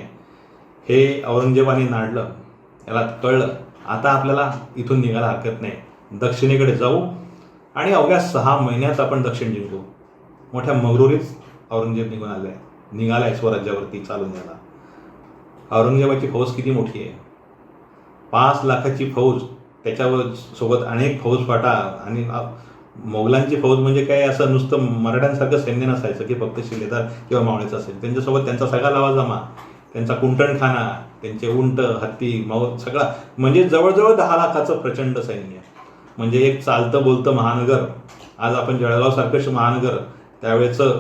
हे औरंगजेबाने नाडलं, याला कळलं. आता आपल्याला इथून निघायला हरकत नाही. दक्षिणेकडे जाऊ आणि अवघ्या 6 महिन्यात आपण दक्षिण जिंकू. मोठ्या मगरुरीत औरंगजेब निघालाय स्वराज्यावरती चालून यायला. औरंगजेबाची फौज किती मोठी आहे? 5 लाखाची फौज, त्याच्यावर सोबत अनेक फौजफाटा. आणि मोगलांची फौज म्हणजे काय असं नुसतं मराठ्यांसारखं सैन्य नसायचं की फक्त शिलेदार किंवा मावळेच असेल. त्यांच्यासोबत त्यांचा सगळा लवाजमा, त्यांचा कुंटणखाना, त्यांचे उंट, हत्ती, माऊत सगळा म्हणजे जवळजवळ 10 लाखाचं प्रचंड सैन्य. म्हणजे एक चालतं बोलतं महानगर. आज आपण जळगावसारखं महानगर, त्यावेळेचं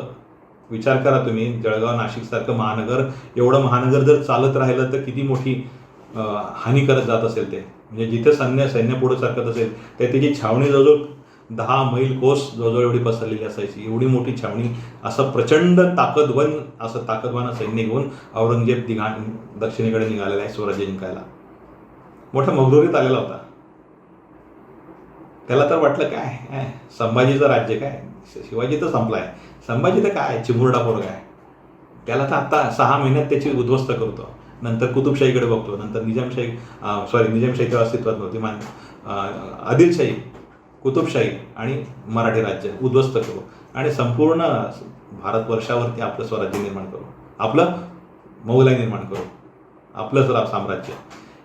विचार करा तुम्ही, जळगाव नाशिकसारखं महानगर, एवढं महानगर जर चालत राहिलं तर किती मोठी हानी करत जात असेल ते. म्हणजे जिथे सैन्य पुढे सरकत असेल तर त्याची छावणी जवळजवळ 10 मैल कोस जवळजवळ एवढी पसरलेली असायची, एवढी मोठी छावणी, असं प्रचंड ताकदवान सैन्य घेऊन औरंगजेब दक्षिणेकडे निघालेला आहे स्वराज्य जिंकायला. मोठ्या मगरुरीत आलेला होता. त्याला तर वाटलं काय संभाजीचं राज्य काय, शिवाजी तर संपलाय, संभाजी तर काय चिमुरडा पोरगा आहे, त्याला तर आता 6 महिन्यात त्याची उद्ध्वस्त करतो, नंतर कुतुबशाहीकडे बघतो, नंतर निजामशाही तेव्हा अस्तित्वात नव्हती, आदिलशाही, कुतुबशाही आणि मराठी राज्य उद्ध्वस्त करू आणि संपूर्ण भारतवर्षावरती आपलं स्वराज्य निर्माण करू, आपलं मोगलाई निर्माण करू, आपलंच साम्राज्य.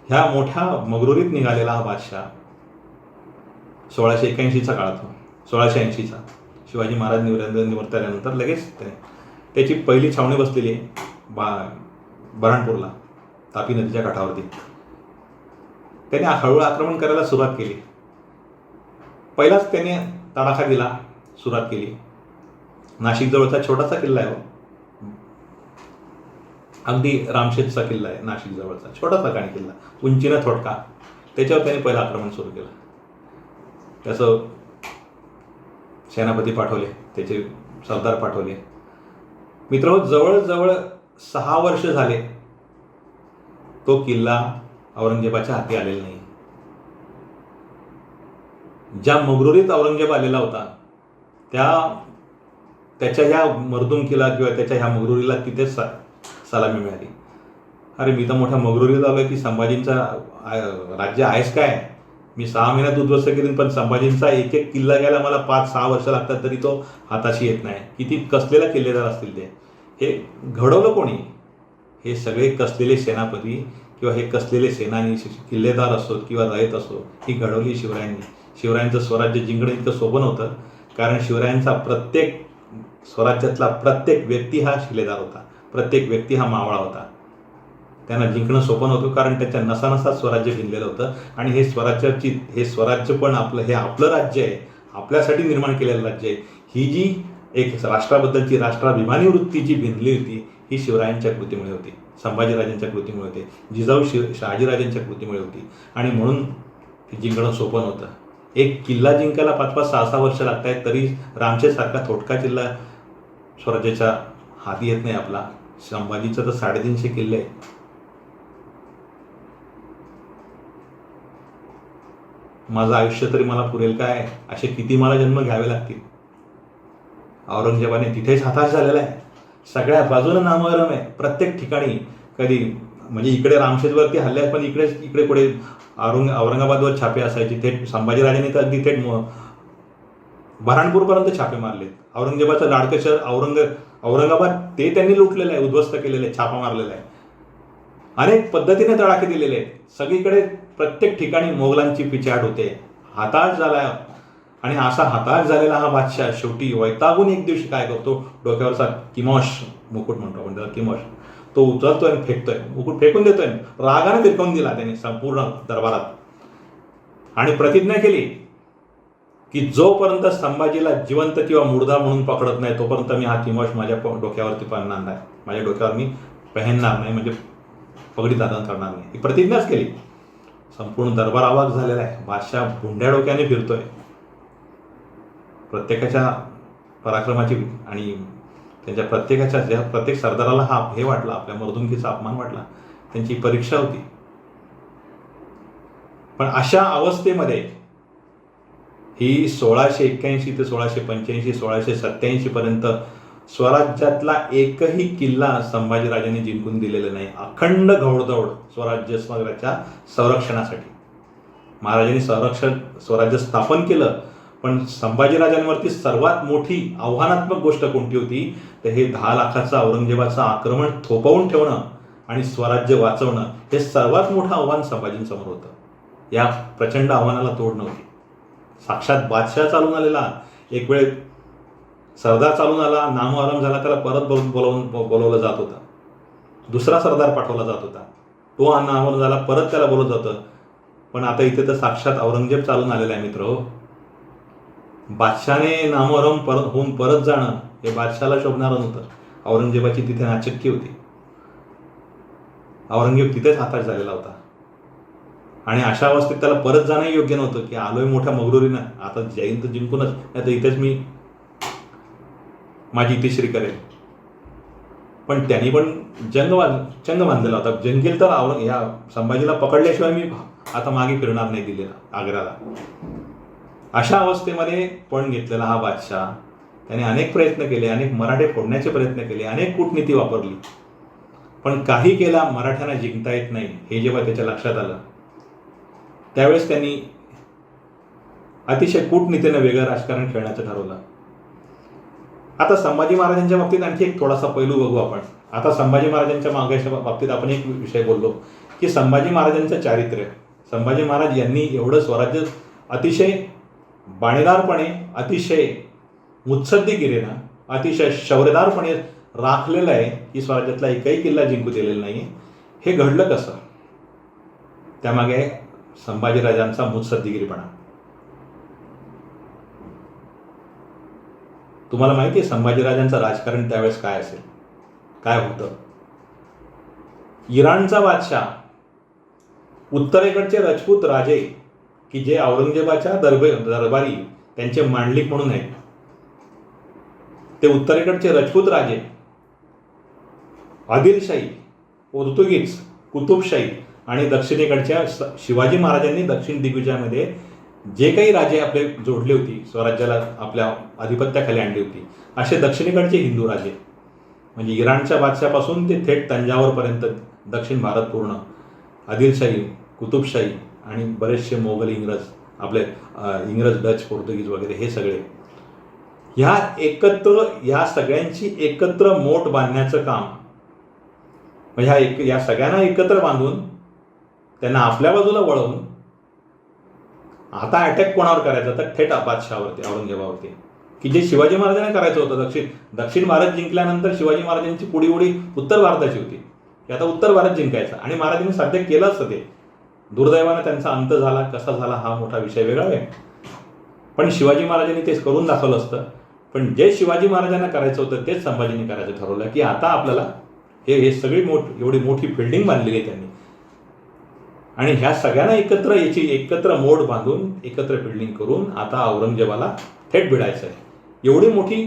ह्या मोठ्या मगरुरीत निघालेला हा बादशाह 1681चा काळात, 1680चा शिवाजी महाराज निवडल्यानंतर लगेच त्याची पहिली छावणी बसलेली आहे बऱ्हाणपूरला, तापी नदीच्या काठावरती. त्याने हळूहळू आक्रमण करायला सुरुवात केली. पहिलाच त्याने तडाखा दिला, सुरुवात केली. नाशिक जवळचा छोटासा किल्ला आहे, अगदी रामशेजचा किल्ला आहे, नाशिक जवळचा छोटासा काही किल्ला, उंचीनं थोडका, त्याच्यावर त्याने पहिलं आक्रमण सुरू केलं. त्याचं सेनापती पाठवले, त्याचे सरदार पाठवले. मित्र, जवळजवळ 6 वर्ष झाले तो किल्ला औरंगजेबाच्या हाती आलेला नाही. ज्या मगरुरीत औरंगजेब आलेला होता त्याच्या ह्या मर्दुमकीला किंवा त्याच्या ह्या मगरुरीला तिथेच सलामी मिळाली. अरे मी तर मोठ्या मगरुरीत आलोय की संभाजींचा राज्य आहेच काय, मी 6 महिन्यात उद्ध्वस्त केली, पण संभाजींचा एक किल्ला घ्यायला मला 5-6 वर्ष लागतात तरी तो हाताशी येत नाही. किती कसलेला किल्लेदार असतील ते. हे घडवलं कोणी? हे सगळे कसलेले सेनापती किंवा हे कसलेले सेनानी, किल्लेदार असोत किंवा रयत असो, ही घडवली शिवरायांनी. शिवरायांचं स्वराज्य जिंकणं इतकं सोपं नव्हतं, कारण शिवरायांचा स्वराज्यातला प्रत्येक व्यक्ती हा शिलेदार होता, प्रत्येक व्यक्ती हा मावळा होता. त्यांना जिंकणं सोपं नव्हतं, कारण त्याच्या नसानसात स्वराज्य जिंकलेलं होतं. आणि हे स्वराज्य पण हे आपलं राज्य आहे, आपल्यासाठी निर्माण केलेलं राज्य आहे. ही जी एक राष्ट्राबद्दलची राष्ट्राभिमानी वृत्ती जी भिनली होती, ही शिवरायांच्या कृतीमुळे होती, संभाजीराजांच्या कृतीमुळे होती, जिजाऊ शहाजीराजांच्या कृतीमुळे होती. आणि म्हणून जिंकणं सोपं नव्हतं. एक किल्ला जिंकायला 5-5, 6-6 वर्ष लागत आहेत, तरी रामशेजसारखा थोडका किल्ला स्वराज्याच्या हाती येत नाही आपला. संभाजीचं तर 350 किल्ले आहेत. माझं आयुष्य तरी मला पुरेल काय, असे किती मला जन्म घ्यावे लागतील. औरंगजेबाने तिथेच हताश झालेला आहे, सगळ्या बाजूने नामोहरम आहे, प्रत्येक ठिकाणी. कधी म्हणजे इकडे रामशेजवरती हल्ले आहेत, पण इकडे पुढे औरंगाबादवर छापे असायचे. थेट संभाजीराजांनी तर अगदी थेट बऱ्हाणपूरपर्यंत छापे मारलेत. औरंगजेबाचं लाडकं शहर औरंगाबाद ते त्यांनी लुटलेलं आहे, उद्ध्वस्त केलेलं आहे, छापा मारलेला आहे, अनेक पद्धतीने तडाखे दिलेले आहेत. सगळीकडे प्रत्येक ठिकाणी मोगलांची पिछाड होते, हताश झाला. आणि असा हताश झालेला हा बादशाह शेवटी वैतागून एक दिवशी काय करतो, डोक्यावरचा किमोश, मुकुट म्हणतो आपण त्याला, किमोश, तो उचलतोय आणि फेकतोय, मुकुट फेकून देतोय, रागाने फिरकवून दिला त्याने संपूर्ण दरबारात. आणि प्रतिज्ञा केली की जोपर्यंत संभाजीला जिवंत किंवा मुर्दा म्हणून पकडत नाही, तोपर्यंत मी हा किमोश माझ्या डोक्यावरती पाळणार नाही, माझ्या डोक्यावर मी पहनणार नाही, म्हणजे पगडी धारण करणार नाही, ही प्रतिज्ञाच केली. संपूर्ण दरबार अवाक झालेला आहे. बादशाह भुंड्या डोक्याने फिरतोय. प्रत्येकाच्या पराक्रमाची आणि त्यांच्या प्रत्येक सरदाराला हे वाटलं, आपल्या मर्दुमकीचा अपमान वाटला, त्यांची परीक्षा होती. पण अशा अवस्थेमध्ये ही 1681 ते 1685, 1687 पर्यंत स्वराज्यातला एकही किल्ला संभाजीराजांनी जिंकून दिलेला नाही. अखंड घोडदौड स्वराज्याच्या संरक्षणासाठी महाराजांनी स्वराज्य स्थापन केलं. पण संभाजीराजांवरती सर्वात मोठी आव्हानात्मक गोष्ट कोणती होती, तर हे 10 लाखाचं औरंगजेबाचं आक्रमण थोपवून ठेवणं आणि स्वराज्य वाचवणं, हे सर्वात मोठं आव्हान संभाजींसमोर होतं. या प्रचंड आव्हानाला तोड नव्हती. साक्षात बादशाह चालून आलेला, एक वेळ सरदार चालून आला, नामोहरम झाला, त्याला परत बोलवलं जात होतं. दुसरा सरदार पाठवला जात होता, तो नामोहरम झाला, परत त्याला बोलवलं जातं. पण आता इथे तर साक्षात औरंगजेब चालून आलेला आहे मित्र. बादशाने नामोहरम होऊन परत जाणं हे बादशाला शोभणारं नव्हतं. औरंगजेबाची तिथे नाचक्की होती. औरंगजेब तिथेच हताश झालेला होता. आणि अशा अवस्थेत त्याला परत जाणंही योग्य नव्हतं की आलोय मोठ्या मगरुरीनं, आता जाईन तर जिंकूनच, नाही तर इथेच मी माझी इतिश्री करेल. पण त्यांनी पण चंग बांधलेला होता. जिंकेल तर या संभाजीला पकडल्याशिवाय मी आता मागे फिरणार नाही दिल्लीला, आग्र्याला. अशा अवस्थेमध्ये पण घेतलेला हा बादशाह, त्याने अनेक प्रयत्न केले, अनेक मराठे फोडण्याचे प्रयत्न केले, अनेक कूटनीती वापरली, पण काही केला मराठ्यांना जिंकता येत नाही हे जेव्हा त्याच्या लक्षात आलं, त्यावेळेस त्यांनी अतिशय कूटनीतीनं वेगळं राजकारण खेळण्याचं ठरवलं. आता संभाजी महाराजांच्या बाबतीत आणखी एक थोडासा पैलू बघू आपण. आता संभाजी महाराजांच्या मागाच्या बाबतीत आपण एक विषय बोललो की संभाजी महाराजांचं चारित्र्य. संभाजी महाराज यांनी एवढं स्वराज्य अतिशय बाणेदारपणे, अतिशय मुत्सद्दीगिरीनं, अतिशय शौर्यदारपणे राखलेलं आहे की स्वराज्यातला एकही किल्ला जिंकू दिलेला नाही. हे घडलं कसं? त्यामागे संभाजीराजांचा मुत्सद्दीगिरीपणा. तुम्हाला माहिती आहे संभाजीराजांचं राजकारण त्यावेळेस काय असेल, काय होतं? इराणचा बादशाह, उत्तरेकडचे राजपूत राजे की जे औरंगजेबाच्या दरबारी त्यांचे मांडलिक म्हणून आहेत, ते उत्तरेकडचे राजपूत राजे, आदिलशाही, पोर्तुगीज, कुतुबशाही आणि दक्षिणेकडच्या शिवाजी महाराजांनी दक्षिण दिग्विजयामध्ये जे काही राजे आपले जोडले होती, स्वराज्याला आपल्या आधिपत्याखाली आणली होती, असे दक्षिणेकडचे हिंदू राजे, म्हणजे इराणच्या बादशापासून ते थेट तंजावरपर्यंत दक्षिण भारत पूर्ण, आदिलशाही, कुतुबशाही आणि बरेचसे मोगल, इंग्रज, डच, पोर्तुगीज वगैरे हे सगळे या सगळ्यांची एकत्र मोठ बांधण्याचं काम, म्हणजे या सगळ्यांना एकत्र बांधून त्यांना आपल्या बाजूला वळवून आता अटॅक कोणावर करायचा? तर थेट बादशाहावरती, औरंगजेबावरती, की जे शिवाजी महाराजांना करायचं होतं. दक्षिण भारत जिंकल्यानंतर शिवाजी महाराजांची पुढी उडी उत्तर भारताची होती की आता उत्तर भारत जिंकायचा, आणि महाराजांनी साध्य केलं असतं ते. दुर्दैवानं त्यांचा अंत झाला, कसा झाला हा मोठा विषय वेगळा आहे, पण शिवाजी महाराजांनी तेच करून दाखवलं असतं. पण जे शिवाजी महाराजांना करायचं होतं तेच संभाजींनी करायचं ठरवलं की आता आपल्याला हे सगळी एवढी मोठी फिल्डिंग बांधलेली आहे त्यांनी, आणि ह्या सगळ्यांना याची एकत्र मोड बांधून एकत्र फिल्डिंग करून आता औरंगजेबाला थेट भिडायचं आहे. एवढी मोठी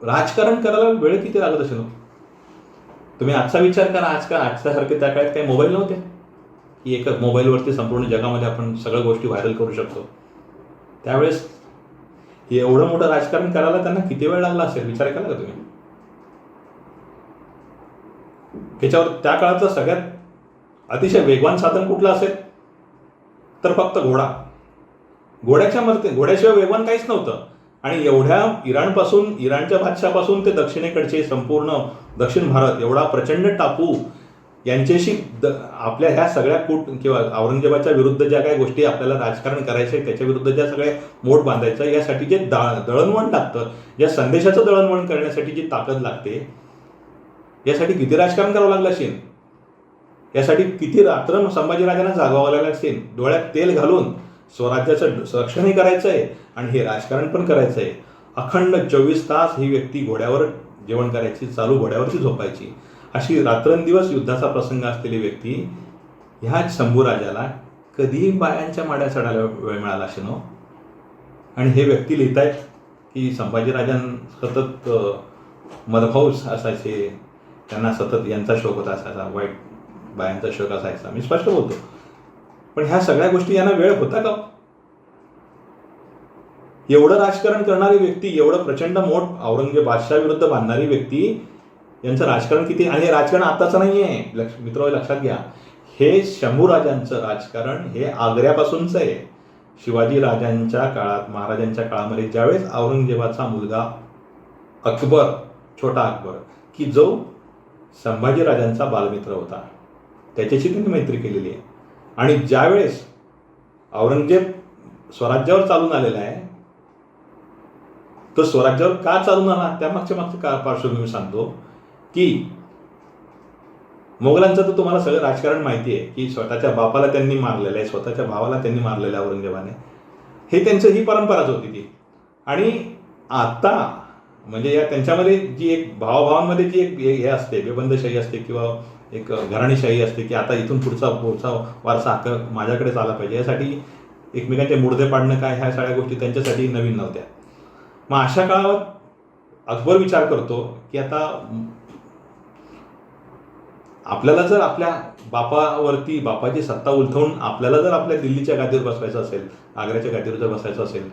राजकारण करायला वेळ किती लागत असेल? तुम्ही आजचा विचार करा. आजच्यासारखे त्या काळात काही मोबाईल नव्हते की एक मोबाईलवरती संपूर्ण जगामध्ये आपण सगळ्या गोष्टी व्हायरल करू शकतो. त्यावेळेस एवढं मोठं राजकारण करायला त्यांना किती वेळ लागला असेल विचार केला का तुम्ही? त्याच्यावर त्या काळातलं सगळ्यात अतिशय वेगवान साधन कुठलं असेल तर फक्त घोडा. घोड्याशिवाय वेगवान काहीच नव्हतं. आणि एवढ्या इराणच्या बादशापासून ते दक्षिणेकडचे संपूर्ण दक्षिण भारत, एवढा प्रचंड टापू यांच्याशी आपल्या ह्या सगळ्या किंवा औरंगजेबाच्या विरुद्ध ज्या काही गोष्टी आपल्याला राजकारण करायचं त्याच्या विरुद्ध ज्या सगळ्या मोठ बांधायचं, यासाठी जे दळणवळण लागतं, ज्या संदेशाचं दळणवळण करण्यासाठी जी ताकद लागते, यासाठी किती राजकारण करावं लागलं असेल? यासाठी किती रात्र संभाजीराजांना जागावं लागलं असेल? डोळ्यात तेल घालून स्वराज्याचं रक्षणही करायचं आहे आणि हे राजकारण पण करायचं आहे. अखंड 24 तास ही व्यक्ती घोड्यावर जेवण करायची, चालू घोड्यावरती झोपायची, अशी रात्रंदिवस युद्धाचा प्रसंग असलेली व्यक्ती ह्या शंभूराजाला कधी बायांच्या माड्या चढायला वेळ मिळाला असे नो. आणि हे व्यक्ती लिहितायत की संभाजीराजां सतत मदभाऊ असायचे, त्यांना सतत यांचा शोक होता असायचा, वाईट बायांचा शोक असायचा. मी स्पष्ट बोलतो, पण ह्या सगळ्या गोष्टी यांना वेळ होता का? एवढं राजकारण करणारी व्यक्ती, एवढं प्रचंड मोठ औरंगजेब बादशाह विरुद्ध बांधणारी व्यक्ती, यांचं राजकारण किती? आणि हे राजकारण आताच नाही आहे मित्र, लक्षात घ्या. हे शंभूराजांचं राजकारण हे आग्र्यापासूनच आहे. शिवाजी राजांच्या काळात, महाराजांच्या काळामध्ये ज्यावेळेस औरंगजेबाचा मुलगा अकबर, छोटा अकबर, की जो संभाजीराजांचा बालमित्र होता, त्याच्याशी त्यांनी मैत्री केलेली आहे. आणि ज्यावेळेस औरंगजेब स्वराज्यावर चालून आलेला आहे, तो स्वराज्यावर का चालून आला त्यामागच्या पार्श्वभूमी सांगतो की मोगलांचं तर तुम्हाला सगळं राजकारण माहिती आहे की स्वतःच्या बापाला त्यांनी मारलेलं आहे, स्वतःच्या भावाला त्यांनी मारलेलं आहे औरंगजेबाने. हे त्यांचं ही परंपराच होती ती. आणि आता म्हणजे या त्यांच्यामध्ये जी एक भावाभावांमध्ये जी एक हे असते, बेबंदशाही असते किंवा एक घराणीशाही असते की आता इथून पुढचा पुढचा वारसा हक्क माझ्याकडेच आला पाहिजे, यासाठी एकमेकांचे मुडदे पाडणं काय, ह्या सगळ्या गोष्टी त्यांच्यासाठी नवीन नव्हत्या. मग अशा काळात अकबर विचार करतो की आता आपल्याला जर आपल्या बापावरती बापाची सत्ता उलथवून आपल्याला जर आपल्या दिल्लीच्या गादीवर बसवायचं असेल, आग्र्याच्या गादीवर जर बसायचं असेल,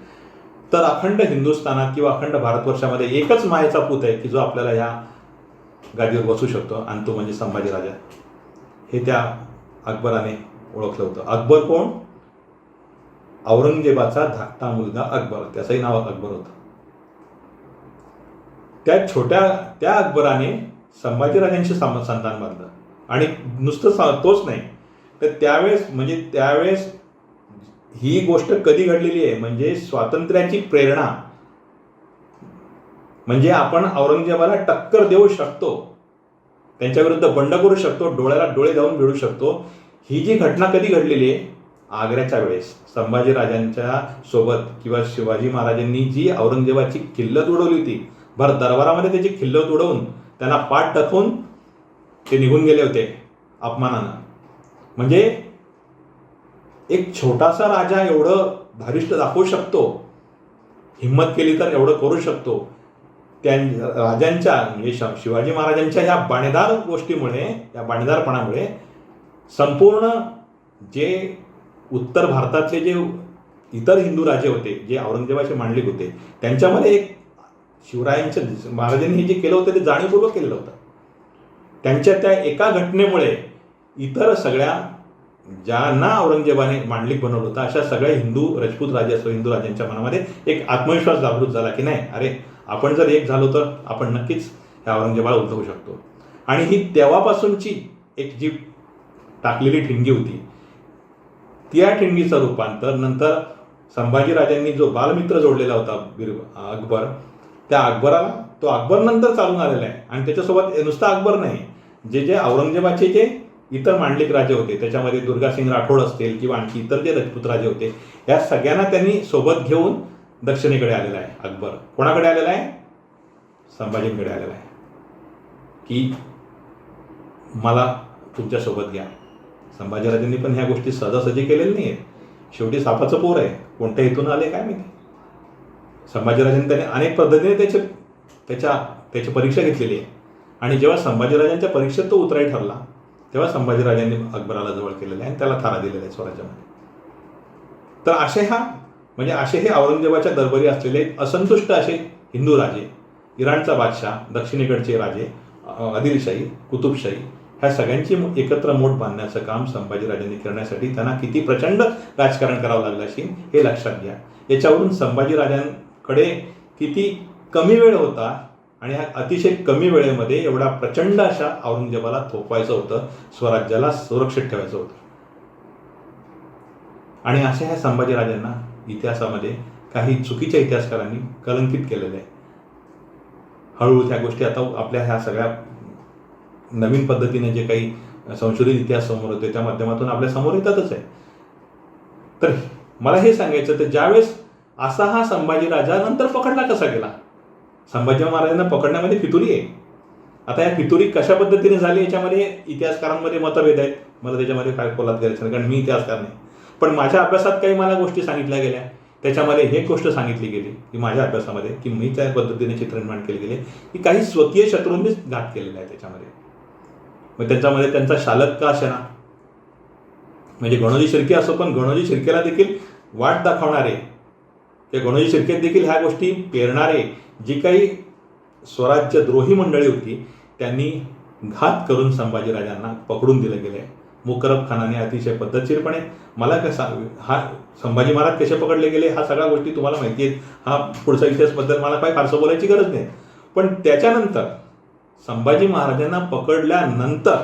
तर अखंड हिंदुस्थानात किंवा अखंड भारतवर्षामध्ये एकच मायेचा पूत आहे की जो आपल्याला ह्या गादीवर बसू शकतो, आणि तो म्हणजे संभाजीराजा. हे त्या अकबराने ओळखलं होतं. अकबर कोण? औरंगजेबाचा धाकटा मुलगा अकबर, त्याचंही नाव अकबर होतं. त्या अकबराने संभाजीराजांशी संधान बांधलं. आणि नुसतं तोच नाही, तर त्यावेळेस ही गोष्ट कधी घडलेली आहे, म्हणजे स्वातंत्र्याची प्रेरणा, म्हणजे आपण औरंगजेबाला टक्कर देऊ शकतो, त्यांच्याविरुद्ध बंड करू शकतो, डोळ्याला डोळे जाऊन भिडू शकतो, ही जी घटना कधी घडलेली आहे? आग्र्याच्या वेळेस संभाजीराजांच्या सोबत किंवा शिवाजी महाराजांनी जी औरंगजेबाची खिल्लत उडवली होती, भर दरबारामध्ये त्याची खिल्लत उडवून त्यांना पाठ टाकून ते निघून गेले होते अपमानानं. म्हणजे एक छोटासा राजा एवढं धारिष्ट दाखवू शकतो, हिंमत केली तर एवढं करू शकतो. त्या राजांच्या म्हणजे शिवाजी महाराजांच्या ह्या बाणेदार गोष्टीमुळे, या बाणेदारपणामुळे संपूर्ण जे उत्तर भारतातले जे इतर हिंदू राजे होते, जे औरंगजेबाचे मांडलिक होते, त्यांच्यामध्ये एक शिवरायांच्या महाराजांनी जे केलं होतं ते जाणीवपूर्वक केलेलं होतं. त्यांच्या त्या एका घटनेमुळे इतर सगळ्या ज्यांना औरंगजेबाने मांडलिक बनवलं होतं अशा सगळ्या हिंदू राजपूत राजे असो, हिंदू राजांच्या मनामध्ये एक आत्मविश्वास जागृत झाला की नाही, अरे आपण जर एक झालो तर आपण नक्कीच ह्या औरंगजेबाला उलटवू शकतो. आणि ही तेव्हापासूनची एक जी टाकलेली ठिणगी होती, त्या ठिणगीचं रूपांतर नंतर संभाजीराजांनी जो बालमित्र जोडलेला होता अकबर, त्या अकबराला, तो अकबर नंतर चालून आलेला आहे. आणि त्याच्यासोबत नुसता अकबर नाही, जे औरंगजेबाचे जे इतर मांडलिक राजे होते, त्याच्यामध्ये दुर्गासिंग राठोड असतील किंवा आणखी इतर जे राजपूत राजे होते, या सगळ्यांना त्यांनी सोबत घेऊन दक्षिणेकडे आलेला आहे. अकबर कोणाकडे आलेला आहे? संभाजींकडे आलेला आहे की मला तुमच्यासोबत घ्या. संभाजीराजांनी पण ह्या गोष्टी सहजासहजी केलेल्या नाही आहेत. शेवटी सापाचं पोर आहे, कोणत्या हेतून आले काय माहिती. संभाजीराजांनी त्याने अनेक पद्धतीने त्याची परीक्षा घेतलेली आहे. आणि जेव्हा संभाजीराजांच्या परीक्षेत तो उतराई ठरला, तेव्हा संभाजीराजांनी अकबराला जवळ केलेलं आहे आणि त्याला थारा दिलेला आहे स्वराज्यामध्ये. तर असे हे औरंगजेबाच्या दरबारी असलेले असंतुष्ट असे हिंदू राजे, इराणचा बादशाह, दक्षिणेकडचे राजे, आदिलशाही, कुतुबशाही, ह्या सगळ्यांची एकत्र मोठ बांधण्याचं काम संभाजीराजांनी करण्यासाठी त्यांना किती प्रचंड राजकारण करावं लागलं असेल हे लक्षात घ्या. याच्यावरून संभाजीराजांकडे किती कमी वेळ होता आणि ह्या अतिशय कमी वेळेमध्ये एवढा प्रचंड अशा औरंगजेबाला थोपवायचं होतं, स्वराज्याला सुरक्षित ठेवायचं होतं. आणि अशा ह्या संभाजीराजांना इतिहासामध्ये काही चुकीच्या इतिहासकारांनी कलंकित केलेलं आहे. हळूहळू त्या गोष्टी आता आपल्या ह्या सगळ्या नवीन पद्धतीने जे काही संशोधित इतिहास समोर होते त्या माध्यमातून आपल्या समोर येतातच आहे. तर मला हे सांगायचं, तर ज्यावेळेस असा हा संभाजीराजा नंतर पकडला कसा गेला? संभाजी महाराजांना पकडण्यामध्ये फितुरी आहे. आता या फितुरी कशा पद्धतीने झाली याच्यामध्ये इतिहासकारांमध्ये मतभेद आहेत. मला त्याच्यामध्ये काय खोलात करायचं नाही, कारण मी इतिहासकार नाही. पण माझ्या अभ्यासात काही मला गोष्टी सांगितल्या गेल्या, त्याच्यामध्ये एक गोष्ट सांगितली गेली की माझ्या अभ्यासामध्ये की मी त्या पद्धतीने चित्र निर्माण केले गेले की काही स्वकीय शत्रूंनीच घात केलेला आहे त्याच्यामध्ये. मग त्याच्यामध्ये त्यांचा शालक का असेना, म्हणजे गणोजी शिर्के असो, पण गणोजी शिर्केला देखील वाट दाखवणारे, ते गणोजी शिर्केत देखील ह्या गोष्टी पेरणारे जी काही स्वराज्यद्रोही मंडळी होती, त्यांनी घात करून संभाजीराजांना पकडून दिलं गेलं. मुकरब खानाने अतिशय पद्धतशीरपणे, मला हा संभाजी महाराज कसे पकडले गेले हा सगळ्या गोष्टी तुम्हाला माहिती आहेत. हा पुढचा इतिहासबद्दल मला काही फारसं बोलायची गरज नाही. पण त्याच्यानंतर संभाजी महाराजांना पकडल्यानंतर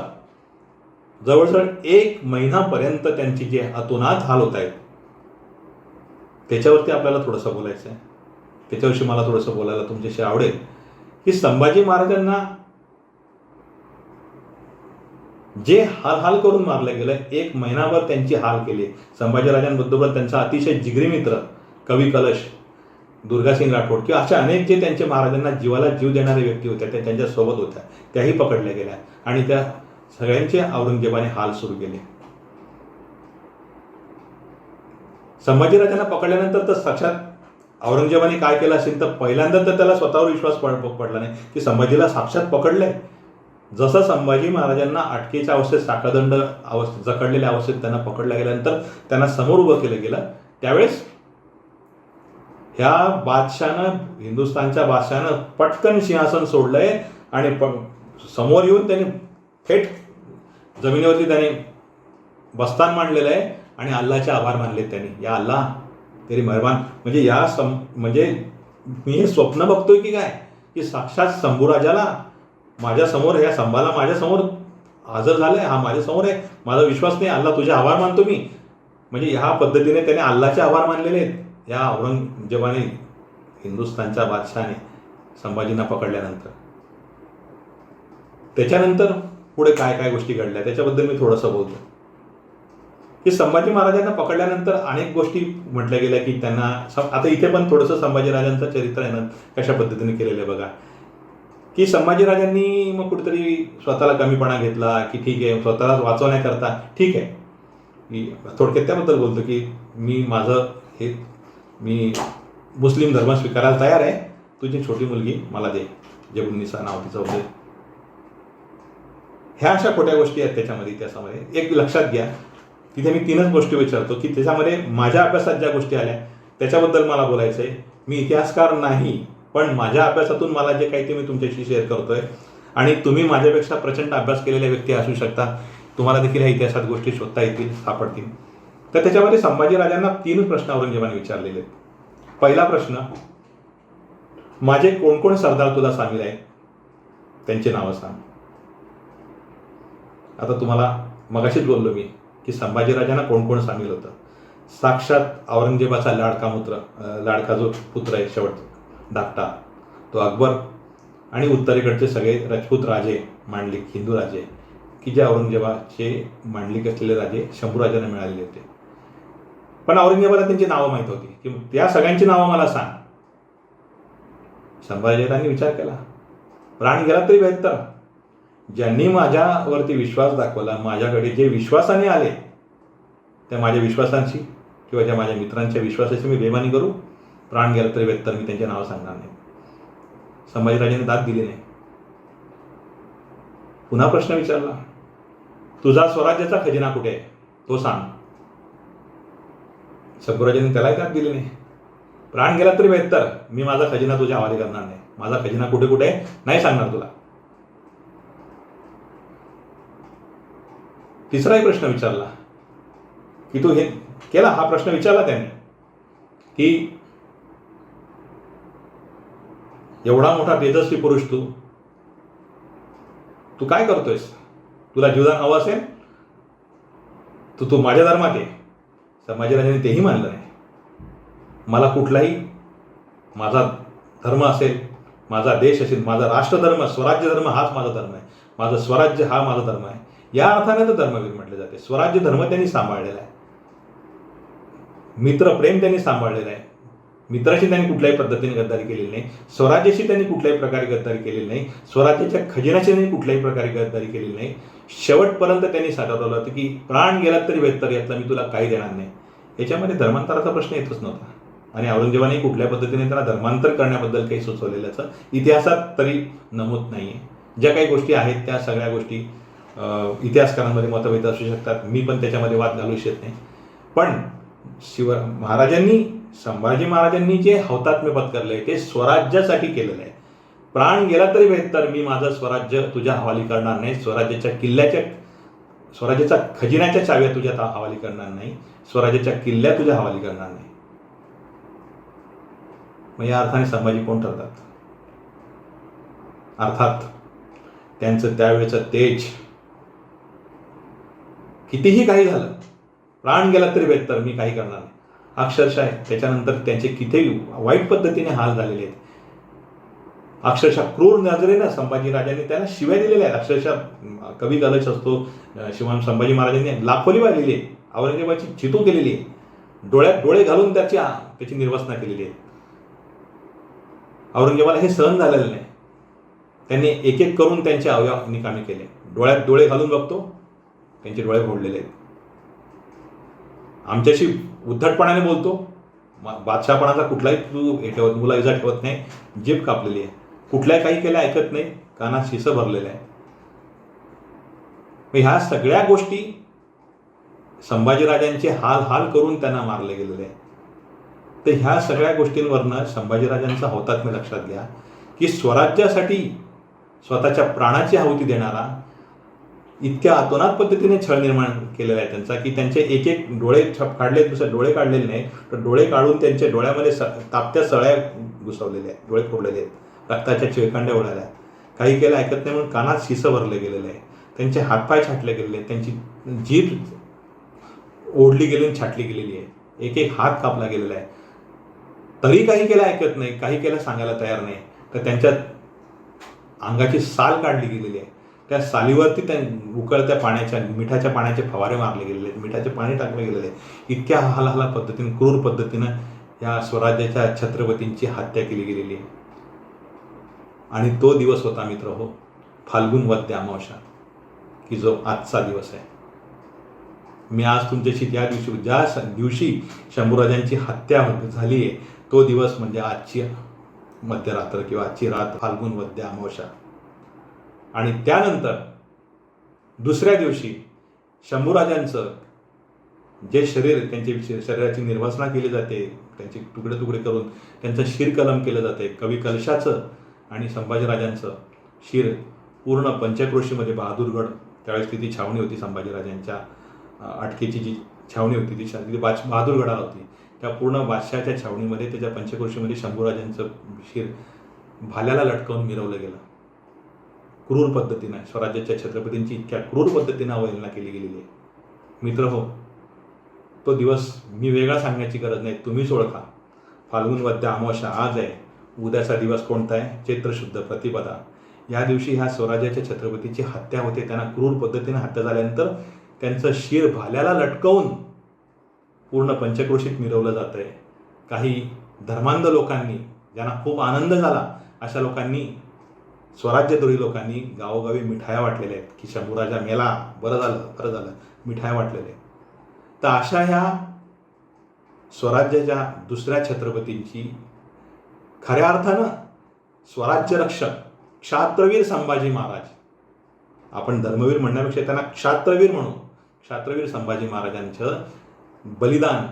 जवळजवळ 1 महिनापर्यंत त्यांची जे अतोनात हाल होत आहेत, त्याच्यावरती आपल्याला थोडंसं बोलायचं आहे. त्याच्याविषयी मला थोडंसं बोलायला तुमच्याशी आवडेल की संभाजी महाराजांना जे हाल करून मारलं गेलं, 1 महिनाभर त्यांची हाल केली. संभाजीराजांबरोबर त्यांचा अतिशय जिगरी मित्र कवी कलश, दुर्गासिंग राठोड किंवा अशा अनेक जे त्यांचे महाराजांना जीवाला जीव देणारे व्यक्ती होत्या त्या त्यांच्यासोबत होत्या, त्याही पकडल्या गेल्या. आणि त्या सगळ्यांचे औरंगजेबाने हाल सुरू केले. संभाजीराजांना पकडल्यानंतर तर साक्षात औरंगजेबाने काय केलं असेल तर पहिल्यांदा तर त्याला स्वतःवर विश्वास पडला नाही की संभाजीला साक्षात पकडलंय. जसं संभाजी महाराजांना अटकेच्या अवस्थेत साखळदंड जखडलेल्या अवस्थेत त्यांना पकडल्या गेल्यानंतर त्यांना समोर उभं केलं गेलं, त्यावेळेस ह्या बादशानं, हिंदुस्थानच्या बादशानं पटकन सिंहासन सोडलंय आणि समोर येऊन त्यांनी थेट जमिनीवरती त्याने बस्तान मांडलेलं आहे आणि अल्लाचे आभार मानलेत त्यांनी. या अल्लाह तेरी मेहरबान. म्हणजे म्हणजे मी हे स्वप्न बघतोय की काय, की साक्षात शंभूराजाला माझ्यासमोर, ह्या संभाला माझ्यासमोर हजर झालंय, हा माझ्यासमोर आहे, माझा विश्वास नाही, अल्लाह तुझे आभार मानतो मी. म्हणजे ह्या पद्धतीने त्याने अल्लाचे आभार मानलेले आहेत या औरंगजेबाने, हिंदुस्थानच्या बादशाने संभाजींना पकडल्यानंतर. त्याच्यानंतर पुढे काय काय गोष्टी घडल्या त्याच्याबद्दल मी थोडंसं बोलतो. की संभाजी महाराजांना पकडल्यानंतर अनेक गोष्टी म्हटल्या गेल्या की त्यांना, आता इथे पण थोडंसं संभाजीराजांचं चरित्र आहे ना कशा पद्धतीने केलेलं आहे बघा. की संभाजीराजांनी मग कुठेतरी स्वतःला कमीपणा घेतला की ठीक आहे, स्वतःला वाचवण्याकरता ठीक आहे, मी थोडक्यात त्याबद्दल बोलतो की मी मुस्लिम धर्म स्वीकारायला तयार आहे, तुझी छोटी मुलगी मला दे, जेबुन्निसा नाव तिचं होतं. ह्या अशा खोट्या गोष्टी आहेत त्याच्यामध्ये. एक लक्षात घ्या, तिथे मी 3च गोष्टी विचारतो की त्याच्यामध्ये माझ्या अभ्यासात ज्या गोष्टी आल्या त्याच्याबद्दल मला बोलायचं आहे. मी इतिहासकार नाही, पण माझ्या अभ्यासातून मला जे काही ते मी तुमच्याशी शेअर करतोय. आणि तुम्ही माझ्यापेक्षा प्रचंड अभ्यास केलेल्या व्यक्ती असू शकता, तुम्हाला देखील ह्या इतिहासात गोष्टी शोधता येतील, सापडतील. तर त्याच्यामध्ये संभाजीराजांना 3 प्रश्न औरंगजेबाने विचारलेले आहेत. पहिला प्रश्न, माझे कोण कोण सरदार तुला सामील आहेत, त्यांची नावं सांग. आता तुम्हाला मगाशीच बोललो मी की संभाजीराजांना कोण कोण सामील होतं. साक्षात औरंगजेबाचा लाडका जो पुत्र आहे शेवट धाकटा तो अकबर, आणि उत्तरेकडचे सगळे राजपूत राजे, मांडलिक हिंदू राजे की जे औरंगजेबाचे मांडलिक असलेले राजे शंभूराजांना मिळालेले होते. पण औरंगजेबाला त्यांची नावं माहीत होती की त्या सगळ्यांची नावं मला सांग. संभाजीराजांनी विचार केला, प्राण गेला तरी बेहत्तर. ज्यांनी माझ्यावरती विश्वास दाखवला, माझ्याकडे जे विश्वासाने आले, त्या माझ्या विश्वासांची किंवा ज्या माझ्या मित्रांच्या विश्वासाची मी बेमानी करू, प्राण गेला तरी बेहत्तर, मी त्यांचे नाव सांगणार नाही. संभाजीराजांनी दाद दिली नाही. पुन्हा प्रश्न विचारला, तुझा स्वराज्याचा खजिना कुठे आहे तो सांग. शंभूराजांनी त्यालाही दाद दिली नाही. प्राण गेला तरी बेहत्तर, मी माझा खजिना तुझ्या हवाले करणार नाही, माझा खजिना कुठे कुठे आहे नाही सांगणार तुला. तिसराही प्रश्न विचारला की तू हे केला, हा प्रश्न विचारला त्याने की एवढा मोठा तेजस्वी पुरुष तू काय करतोयस, तुला जीवदान हवं असेल तू माझ्या धर्मात आहे. संभाजीराजांनी तेही मानलं नाही. मला कुठलाही, माझा धर्म असेल, माझा देश असेल, माझा राष्ट्रधर्म, स्वराज्य धर्म हाच माझा धर्म आहे, माझं स्वराज्य हा माझा धर्म आहे, या अर्थाने तर धर्मवीर म्हटले जाते. स्वराज्य धर्म त्यांनी सांभाळलेला आहे, मित्रप्रेम त्यांनी सांभाळलेलं आहे. मित्राशी त्यांनी कुठल्याही पद्धतीने गद्दारी केलेली नाही, स्वराज्याशी त्यांनी कुठल्याही प्रकारे गद्दारी केलेली नाही, स्वराज्याच्या खजिन्याशी त्यांनी कुठल्याही प्रकारे गद्दारी केलेली नाही. शेवटपर्यंत त्यांनी साठवलं होतं की प्राण गेला तरी बेहत्तर, यातला मी तुला काही देणार नाही. याच्यामध्ये धर्मांतराचा प्रश्न येतच नव्हता. आणि औरंगजेबाने कुठल्या पद्धतीने त्यांना धर्मांतर करण्याबद्दल काही सुचवलेल्याचं इतिहासात तरी नमूद नाही आहे. ज्या काही गोष्टी आहेत त्या सगळ्या गोष्टी इतिहासकारांमध्ये मतभेद असू शकतात, मी पण त्याच्यामध्ये वाद घालू इच्छित नाही. पण संभाजी महाराजांनी जे हौतात्म्य पत्करलंय ते स्वराज्यासाठी केलेलं आहे. प्राण गेला तरी बेहत्तर, मी माझं स्वराज्य तुझ्या हवाली करणार नाही, स्वराज्याच्या खजिन्याच्या चाव्या तुझ्या हवाली करणार नाही, स्वराज्याच्या किल्ल्या तुझ्या हवाली करणार नाही. मग या अर्थाने संभाजी कोण ठरतात? अर्थात त्यांचं त्यावेळेचं तेज, कितीही काही झालं, प्राण गेला तरी बेहत्तर, मी काही करणार नाही. अक्षरशः त्याच्यानंतर त्यांचे कितीही वाईट पद्धतीने हाल झालेले आहेत. अक्षरशः क्रूर नजरेनं संभाजीराजांनी त्याला शिव्या दिलेल्या आहेत. अक्षरशः कवी कलश असतो, संभाजी महाराजांनी लाखोली वाहिलेली आहे, औरंगजेबाची चितू केलेली आहे, डोळ्यात डोळे घालून त्याची निर्वसना केलेली आहे. औरंगजेबाला हे सहन झालेलं नाही. त्यांनी एक एक करून त्यांचे अवयव निकामी केले. डोळ्यात डोळे घालून बघतो, त्यांचे डोळे फोडलेले आहेत. आमच्याशी उद्धटपणाने बोलतो, बादशाहपणाचा कुठलाही तू हे ठेवत, मुलाइजा ठेवत नाही, जीभ कापलेली आहे. कुठल्याही काही केलं ऐकत नाही, कानात शिसं भरलेलं आहे. ह्या सगळ्या गोष्टी संभाजीराजांचे हाल हाल करून त्यांना मारले गेलेले आहे. तर ह्या सगळ्या गोष्टींवरनं संभाजीराजांचा हौतात्म्य लक्षात घ्या की स्वराज्यासाठी स्वतःच्या प्राणाची आहुती देणारा इतक्या अतोनात पद्धतीने छळ निर्माण केलेला आहे त्यांचा की त्यांचे एक एक डोळे काढले, दुसरे डोळे काढलेले नाही, तर डोळे काढून त्यांच्या डोळ्यामध्ये तापत्या सळ्या घुसवलेल्या आहेत, डोळे फोडलेले आहेत, रक्ताच्या चिळकांड्या उडाल्या आहेत. काही केलं ऐकत नाही म्हणून कानात शिसं भरले गेलेलं आहे, त्यांचे हातपाय छाटले गेलेले आहेत, त्यांची जीभ ओढली गेली आणि छाटली गेलेली आहे, एक एक हात कापला गेलेला आहे. तरी काही केलं ऐकत नाही, काही केलं सांगायला तयार नाही. तर त्यांच्या अंगाची साल काढली गेलेली आहे, त्या सालीवरती त्या उकळत्या पाण्याच्या मिठाच्या पाण्याचे फवारे मारले गेलेले आहेत, मिठाचे पाणी टाकले गेलेले आहे. इतक्या हालहाला पद्धतीने क्रूर पद्धतीनं या स्वराज्याच्या छत्रपतींची हत्या केली गेलेली आहे. आणि तो दिवस होता मित्र हो, फाल्गुन वद्य अमावस्या, की जो आजचा दिवस आहे. मी आज तुमच्याशी ज्या दिवशी शंभूराजांची हत्या झाली आहे तो दिवस म्हणजे आजची मध्यरात्र किंवा आजची रात, फाल्गुन वद्य अमावस्या. आणि त्यानंतर दुसऱ्या दिवशी शंभूराजांचं जे शरीर, त्यांचे शरीराची निर्वासना केली जाते, त्यांचे तुकडे तुकडे करून त्यांचं शिरकलम केलं जाते. कवी कलशाचं आणि संभाजीराजांचं शिर पूर्ण पंचक्रोशीमध्ये बहादूरगड, त्यावेळेस तिथे छावणी होती संभाजीराजांच्या अटकेची जी छावणी होती ती बहादूरगडाला होती. त्या पूर्ण बादशहाच्या छावणीमध्ये त्याच्या पंचक्रोशीमध्ये शंभूराजांचं शिर भाल्याला लटकवून मिरवलं गेलं. क्रूर पद्धतीनं स्वराज्याच्या छत्रपतींची इतक्या क्रूर पद्धतीनं अवहेलना केली गेलेली आहे. मित्र हो, तो दिवस मी वेगळा सांगण्याची गरज नाही, तुम्हीच ओळखा. फाल्गुन वद्य अमावस्या आज आहे. उद्याचा दिवस कोणता आहे? चैत्र शुद्ध प्रतिपदा. या दिवशी ह्या स्वराज्याच्या छत्रपतीची हत्या होते. त्यांना क्रूर पद्धतीने हत्या झाल्यानंतर त्यांचं शिर भाल्याला लटकवून पूर्ण पंचक्रोशीत मिरवलं जातं आहे. काही धर्मांध लोकांनी, ज्यांना खूप आनंद झाला अशा लोकांनी, स्वराज्यद्रोही लोकांनी गावोगावी मिठाया वाटलेल्या आहेत की शंभूराजा मेला, बरं झालं, मिठाया वाटलेल्या आहेत. तर अशा ह्या स्वराज्याच्या दुसऱ्या छत्रपतींची खऱ्या अर्थानं स्वराज्य रक्षक क्षात्रवीर संभाजी महाराज, आपण धर्मवीर म्हणण्यापेक्षा त्यांना क्षात्रवीर म्हणू, क्षात्रवीर संभाजी महाराजांचं बलिदान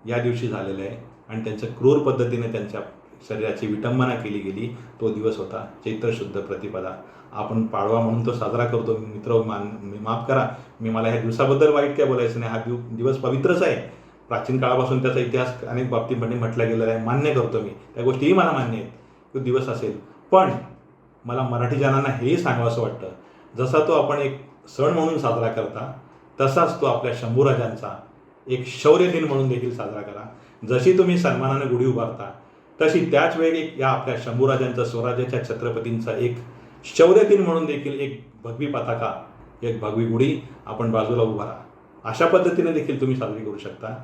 या दिवशी झालेलं आहे. आणि त्यांचं क्रूर पद्धतीने त्यांच्या शरीराची विटंबना केली गेली. तो दिवस होता चैत्र शुद्ध प्रतिपदा. आपण पाडवा म्हणून तो साजरा करतो. मित्र मी माफ करा, मला ह्या दिवसाबद्दल वाईट काय बोलायचं नाही. हा दिवस पवित्रच आहे. प्राचीन काळापासून त्याचा इतिहास अनेक बाबतीमध्ये म्हटला गेलेला आहे, मान्य करतो मी, त्या गोष्टीही मला मान्य आहेत, तो दिवस असेल. पण मला मराठी जनांना हेही सांगावंसं वाटतं, जसा तो आपण एक सण म्हणून साजरा करता तसाच तो आपल्या शंभूराजांचा एक शौर्य दिन म्हणून देखील साजरा करा. जशी तुम्ही सन्मानाने गुढी उभारता तशी त्याच वेळी या आपल्या शंभूराजांचा, स्वराज्याच्या छत्रपतींचा एक शौर्य दिन म्हणून देखील एक भगवी पताका, एक भगवी गुढी आपण बाजूला उभारा. अशा पद्धतीने देखील तुम्ही साजरी करू शकता.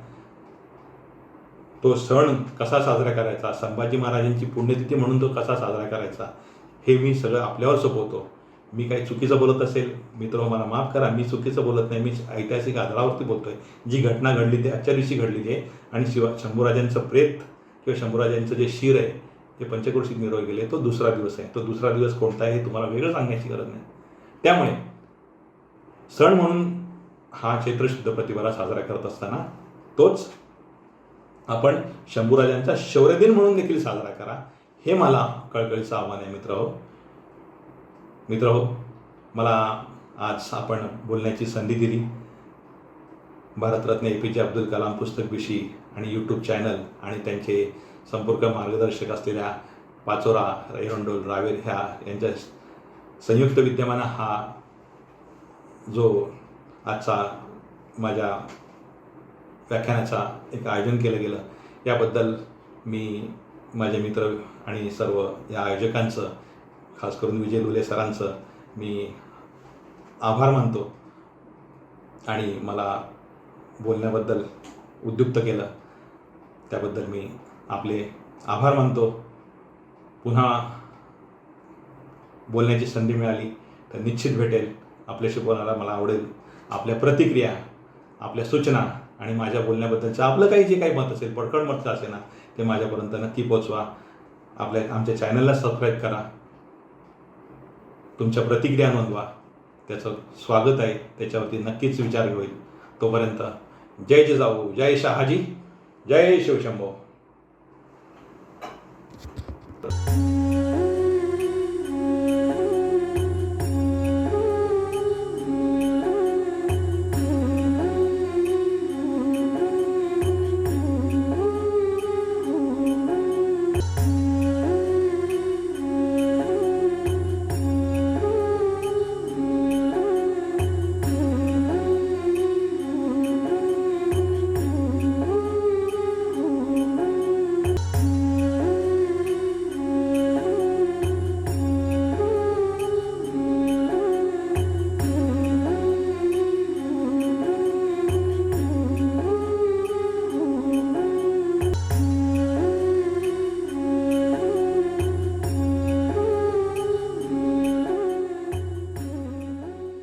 तो सण कसा साजरा करायचा, संभाजी महाराजांची पुण्यतिथी म्हणून तो कसा साजरा करायचा, हे मी सगळं आपल्यावर सोपवतो. मी काही चुकीचं बोलत असेल मित्र मला माफ करा, मी चुकीचं बोलत नाही, मी ऐतिहासिक आधारावरती बोलतोय. जी घटना घडली ती आजच्या दिवशी घडलेली आहे. आणि शंभूराजांचं प्रेत किंवा शंभूराजांचं जे शिर आहे ते पंचक्रोशीत मिरवले गेले, तो दुसरा दिवस आहे. तो दुसरा दिवस कोणता आहे हे तुम्हाला वेगळं सांगण्याची गरज नाही. त्यामुळे सण म्हणून हा चैत्र शुद्ध प्रतिपदा साजरा करत असताना तोच आपण शंभूराजांचा शौर्य दिन म्हणून देखील साजरा करा, हे मला कळकळीचं आव्हान आहे. मित्र हो, मला आज आपण बोलण्याची संधी दिली. भारतरत्न APJ अब्दुल कलाम पुस्तकविषयी आणि यूट्यूब चॅनल आणि त्यांचे संपर्क मार्गदर्शक असलेल्या पाचोरा, एरंडोल, रावेर यांच्या संयुक्त विद्यमानं हा जो आजचा माझ्या व्याख्यानाचा एक आयोजन केलं गेलं, याबद्दल मी माझे मित्र आणि सर्व या आयोजकांचं, खास करून विजय लुले सरांचं मी आभार मानतो. आणि मला बोलण्याबद्दल उद्युक्त केलं त्याबद्दल मी आपले आभार मानतो. पुन्हा बोलण्याची संधी मिळाली तर निश्चित भेटेल. आपल्याशी बोलायला मला आवडेल. आपल्या प्रतिक्रिया, आपल्या सूचना आणि माझ्या बोलण्याबद्दलचं आपलं काही जे काही मत असेल, पडकळ मत असेल ना, ते माझ्यापर्यंत नक्की पोचवा. आमच्या चॅनलला सबस्क्राईब करा. तुमच्या प्रतिक्रिया नोंदवा. त्याचं स्वागत आहे. त्याच्यावरती नक्कीच विचार होईल. तोपर्यंत जय जिजाऊ, जय शहाजी, जय शिवशंभो.